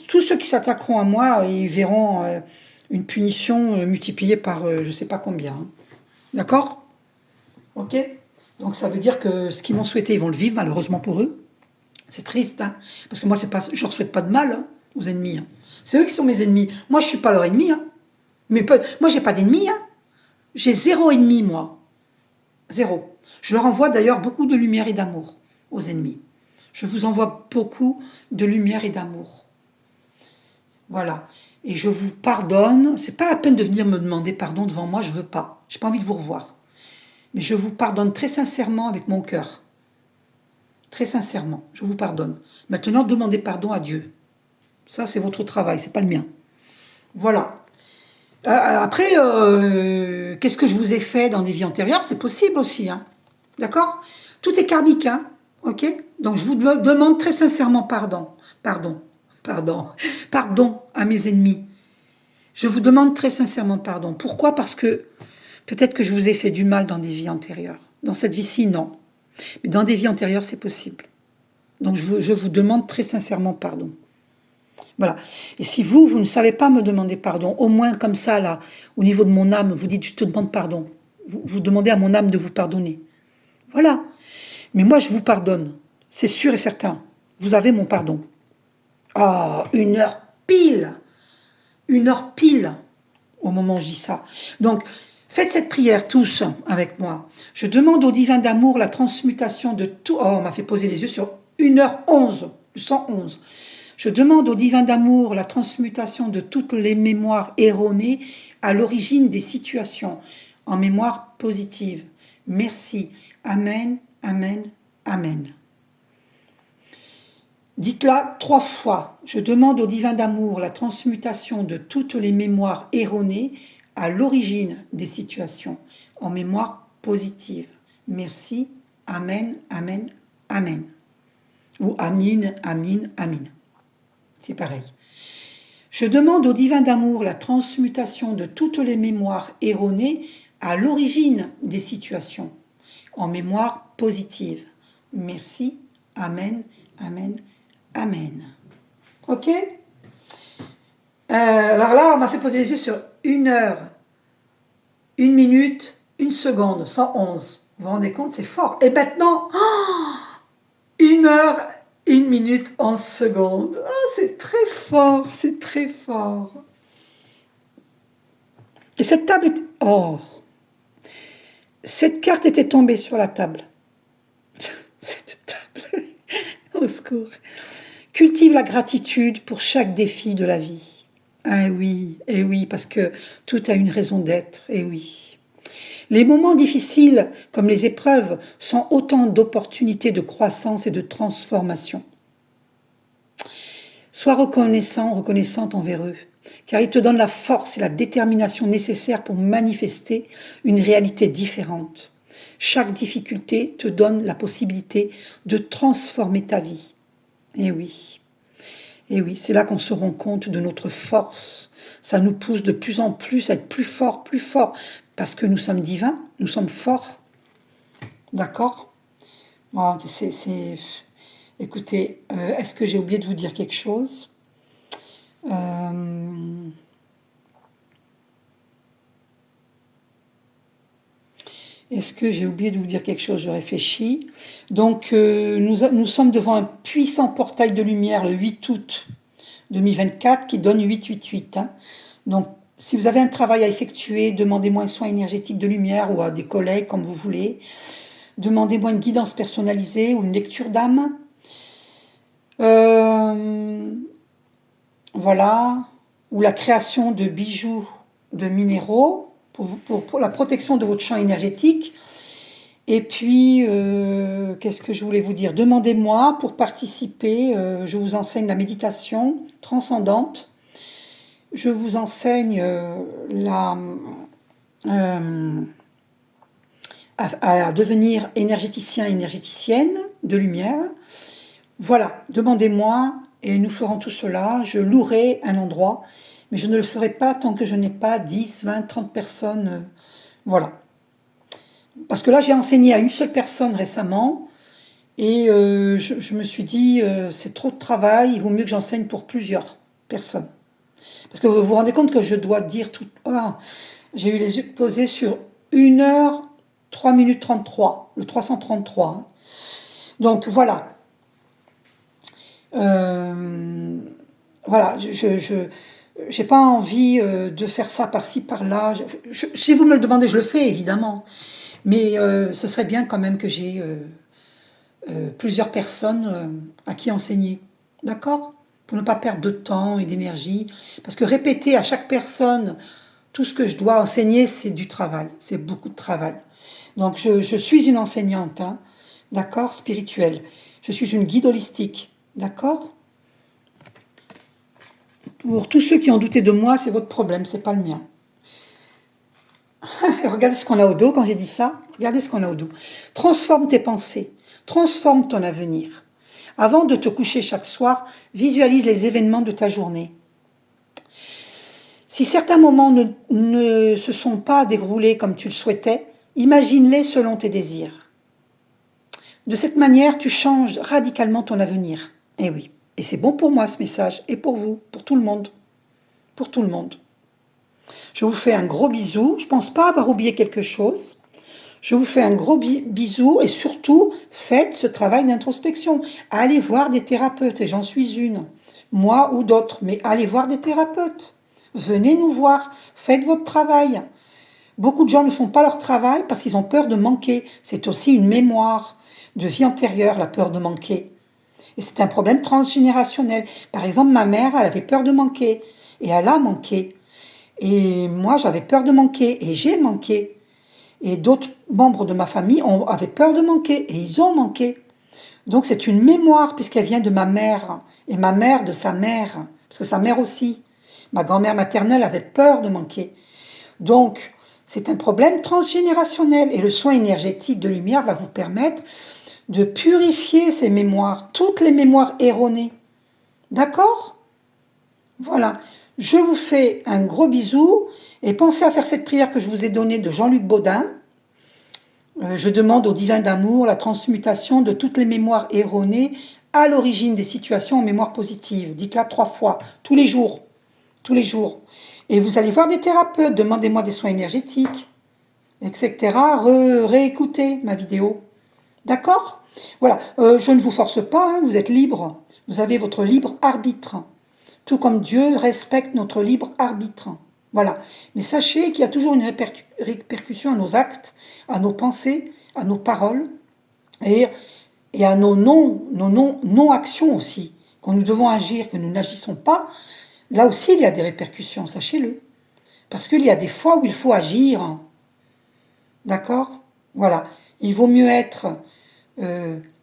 tous ceux qui s'attaqueront à moi, ils verront une punition multipliée par je ne sais pas combien. Hein. D'accord? Ok? Donc ça veut dire que ce qu'ils m'ont souhaité, ils vont le vivre, malheureusement pour eux. C'est triste, hein? Parce que moi, je ne leur souhaite pas de mal, hein, aux ennemis. Hein. C'est eux qui sont mes ennemis. Moi, je ne suis pas leur ennemi, hein. Mais moi, j'ai pas d'ennemis. Hein. J'ai 0 ennemi, moi. 0. Je leur envoie d'ailleurs beaucoup de lumière et d'amour aux ennemis. Je vous envoie beaucoup de lumière et d'amour. Voilà. Et je vous pardonne. C'est pas la peine de venir me demander pardon devant moi. Je veux pas. J'ai pas envie de vous revoir. Mais je vous pardonne très sincèrement avec mon cœur. Très sincèrement. Je vous pardonne. Maintenant, demandez pardon à Dieu. Ça, c'est votre travail. C'est pas le mien. Voilà. Après, qu'est-ce que je vous ai fait dans des vies antérieures? C'est possible aussi, hein. D'accord? Tout est karmique, hein. Ok? Donc, je vous demande très sincèrement pardon. Pardon à mes ennemis. Je vous demande très sincèrement pardon. Pourquoi? Parce que peut-être que je vous ai fait du mal dans des vies antérieures. Dans cette vie-ci, non. Mais dans des vies antérieures, c'est possible. Donc je vous demande très sincèrement pardon. Voilà. Et si vous ne savez pas me demander pardon, au moins comme ça, là, au niveau de mon âme, vous dites, je te demande pardon. Vous demandez à mon âme de vous pardonner. Voilà. Mais moi, je vous pardonne. C'est sûr et certain. Vous avez mon pardon. Ah, 1 heure pile. 1 heure pile au moment où je dis ça. Donc, faites cette prière tous avec moi. Je demande au divin d'amour la transmutation de tout... Oh, on m'a fait poser les yeux sur 1h11, le 111. Je demande au divin d'amour la transmutation de toutes les mémoires erronées à l'origine des situations en mémoire positive. Merci. Amen, amen, amen. Dites-la 3 fois. Je demande au divin d'amour la transmutation de toutes les mémoires erronées à l'origine des situations en mémoire positive. Merci. Amen, amen, amen. Ou amin, amin, amin. C'est pareil. Je demande au divin d'amour la transmutation de toutes les mémoires erronées à l'origine des situations en mémoire positive. Merci. Amen, amen, amen. Ok. Alors là, on m'a fait poser les yeux sur 1 heure, 1 minute, 1 seconde, 111. Vous vous rendez compte, c'est fort. Et maintenant, 1 heure, 1 minute, 11 secondes. Oh, c'est très fort, c'est très fort. Et cette table est... Oh, cette carte était tombée sur la table. Cette table, au secours. Cultive la gratitude pour chaque défi de la vie. Ah oui, et oui, parce que tout a une raison d'être, et oui. Les moments difficiles, comme les épreuves, sont autant d'opportunités de croissance et de transformation. Sois reconnaissant, reconnaissante envers eux, car ils te donnent la force et la détermination nécessaires pour manifester une réalité différente. Chaque difficulté te donne la possibilité de transformer ta vie. Et oui, c'est là qu'on se rend compte de notre force. Ça nous pousse de plus en plus à être plus fort, parce que nous sommes divins, nous sommes forts. D'accord ? Bon, Écoutez, est-ce que j'ai oublié de vous dire quelque chose ? Est-ce que j'ai oublié de vous dire quelque chose ? Je réfléchis. Donc, nous sommes devant un puissant portail de lumière le 8 août 2024 qui donne 888. Hein. Donc, si vous avez un travail à effectuer, demandez-moi un soin énergétique de lumière ou à des collègues, comme vous voulez. Demandez-moi une guidance personnalisée ou une lecture d'âme. Voilà. Ou la création de bijoux, de minéraux pour la protection de votre champ énergétique. Et puis, qu'est-ce que je voulais vous dire ? Demandez-moi pour participer. Je vous enseigne la méditation transcendante. Je vous enseigne à devenir énergéticien, énergéticienne de lumière. Voilà, demandez-moi et nous ferons tout cela. Je louerai un endroit, mais je ne le ferai pas tant que je n'ai pas 10, 20, 30 personnes. Voilà. Parce que là, j'ai enseigné à une seule personne récemment et je me suis dit, c'est trop de travail, il vaut mieux que j'enseigne pour plusieurs personnes. Parce que vous vous rendez compte que je dois dire tout... Oh, j'ai eu les yeux posés sur 1 heure, 3 minutes 33, le 333. Hein. Donc voilà. Voilà, je n'ai pas envie de faire ça par-ci, par-là. Si vous me le demandez, je le fais, évidemment. Mais ce serait bien quand même que j'ai plusieurs personnes à qui enseigner. D'accord ? Pour ne pas perdre de temps et d'énergie. Parce que répéter à chaque personne tout ce que je dois enseigner, c'est du travail. C'est beaucoup de travail. Donc je suis une enseignante, hein, d'accord, spirituelle. Je suis une guide holistique, d'accord ? Pour tous ceux qui ont douté de moi, c'est votre problème, c'est pas le mien. Regardez ce qu'on a au dos quand j'ai dit ça. Regardez ce qu'on a au dos. Transforme tes pensées. Transforme ton avenir. Avant de te coucher chaque soir, visualise les événements de ta journée. Si certains moments ne se sont pas déroulés comme tu le souhaitais, imagine-les selon tes désirs. De cette manière, tu changes radicalement ton avenir. Eh oui. Et c'est bon pour moi ce message, et pour vous, pour tout le monde. Pour tout le monde. Je vous fais un gros bisou. Je ne pense pas avoir oublié quelque chose. Je vous fais un gros bisou et surtout, faites ce travail d'introspection. Allez voir des thérapeutes, et j'en suis une, moi ou d'autres, mais allez voir des thérapeutes. Venez nous voir, faites votre travail. Beaucoup de gens ne font pas leur travail parce qu'ils ont peur de manquer. C'est aussi une mémoire de vie antérieure, la peur de manquer. Et c'est un problème transgénérationnel. Par exemple, ma mère, elle avait peur de manquer, et elle a manqué. Et moi, j'avais peur de manquer, et j'ai manqué. Et d'autres membres de ma famille avaient peur de manquer, et ils ont manqué. Donc c'est une mémoire, puisqu'elle vient de ma mère, et ma mère de sa mère, parce que sa mère aussi. Ma grand-mère maternelle avait peur de manquer. Donc, c'est un problème transgénérationnel, et le soin énergétique de lumière va vous permettre de purifier ces mémoires, toutes les mémoires erronées. D'accord ? Voilà. Je vous fais un gros bisou et pensez à faire cette prière que je vous ai donnée de Jean-Luc Baudin. Je demande au divin d'amour la transmutation de toutes les mémoires erronées à l'origine des situations en mémoire positive. Dites-la 3 fois, tous les jours. Tous les jours. Et vous allez voir des thérapeutes, demandez-moi des soins énergétiques, etc. Réécoutez ma vidéo. D'accord ? Voilà. Je ne vous force pas, hein, vous êtes libre. Vous avez votre libre arbitre. Tout comme Dieu respecte notre libre arbitre. Voilà. Mais sachez qu'il y a toujours une répercussion à nos actes, à nos pensées, à nos paroles et à nos non-actions aussi. Quand nous devons agir, que nous n'agissons pas, là aussi il y a des répercussions, sachez-le. Parce qu'il y a des fois où il faut agir. D'accord ? Voilà. Il vaut mieux être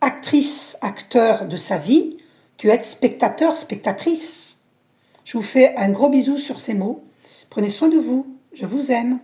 actrice, acteur de sa vie que être spectateur, spectatrice. Je vous fais un gros bisou sur ces mots. Prenez soin de vous. Je vous aime.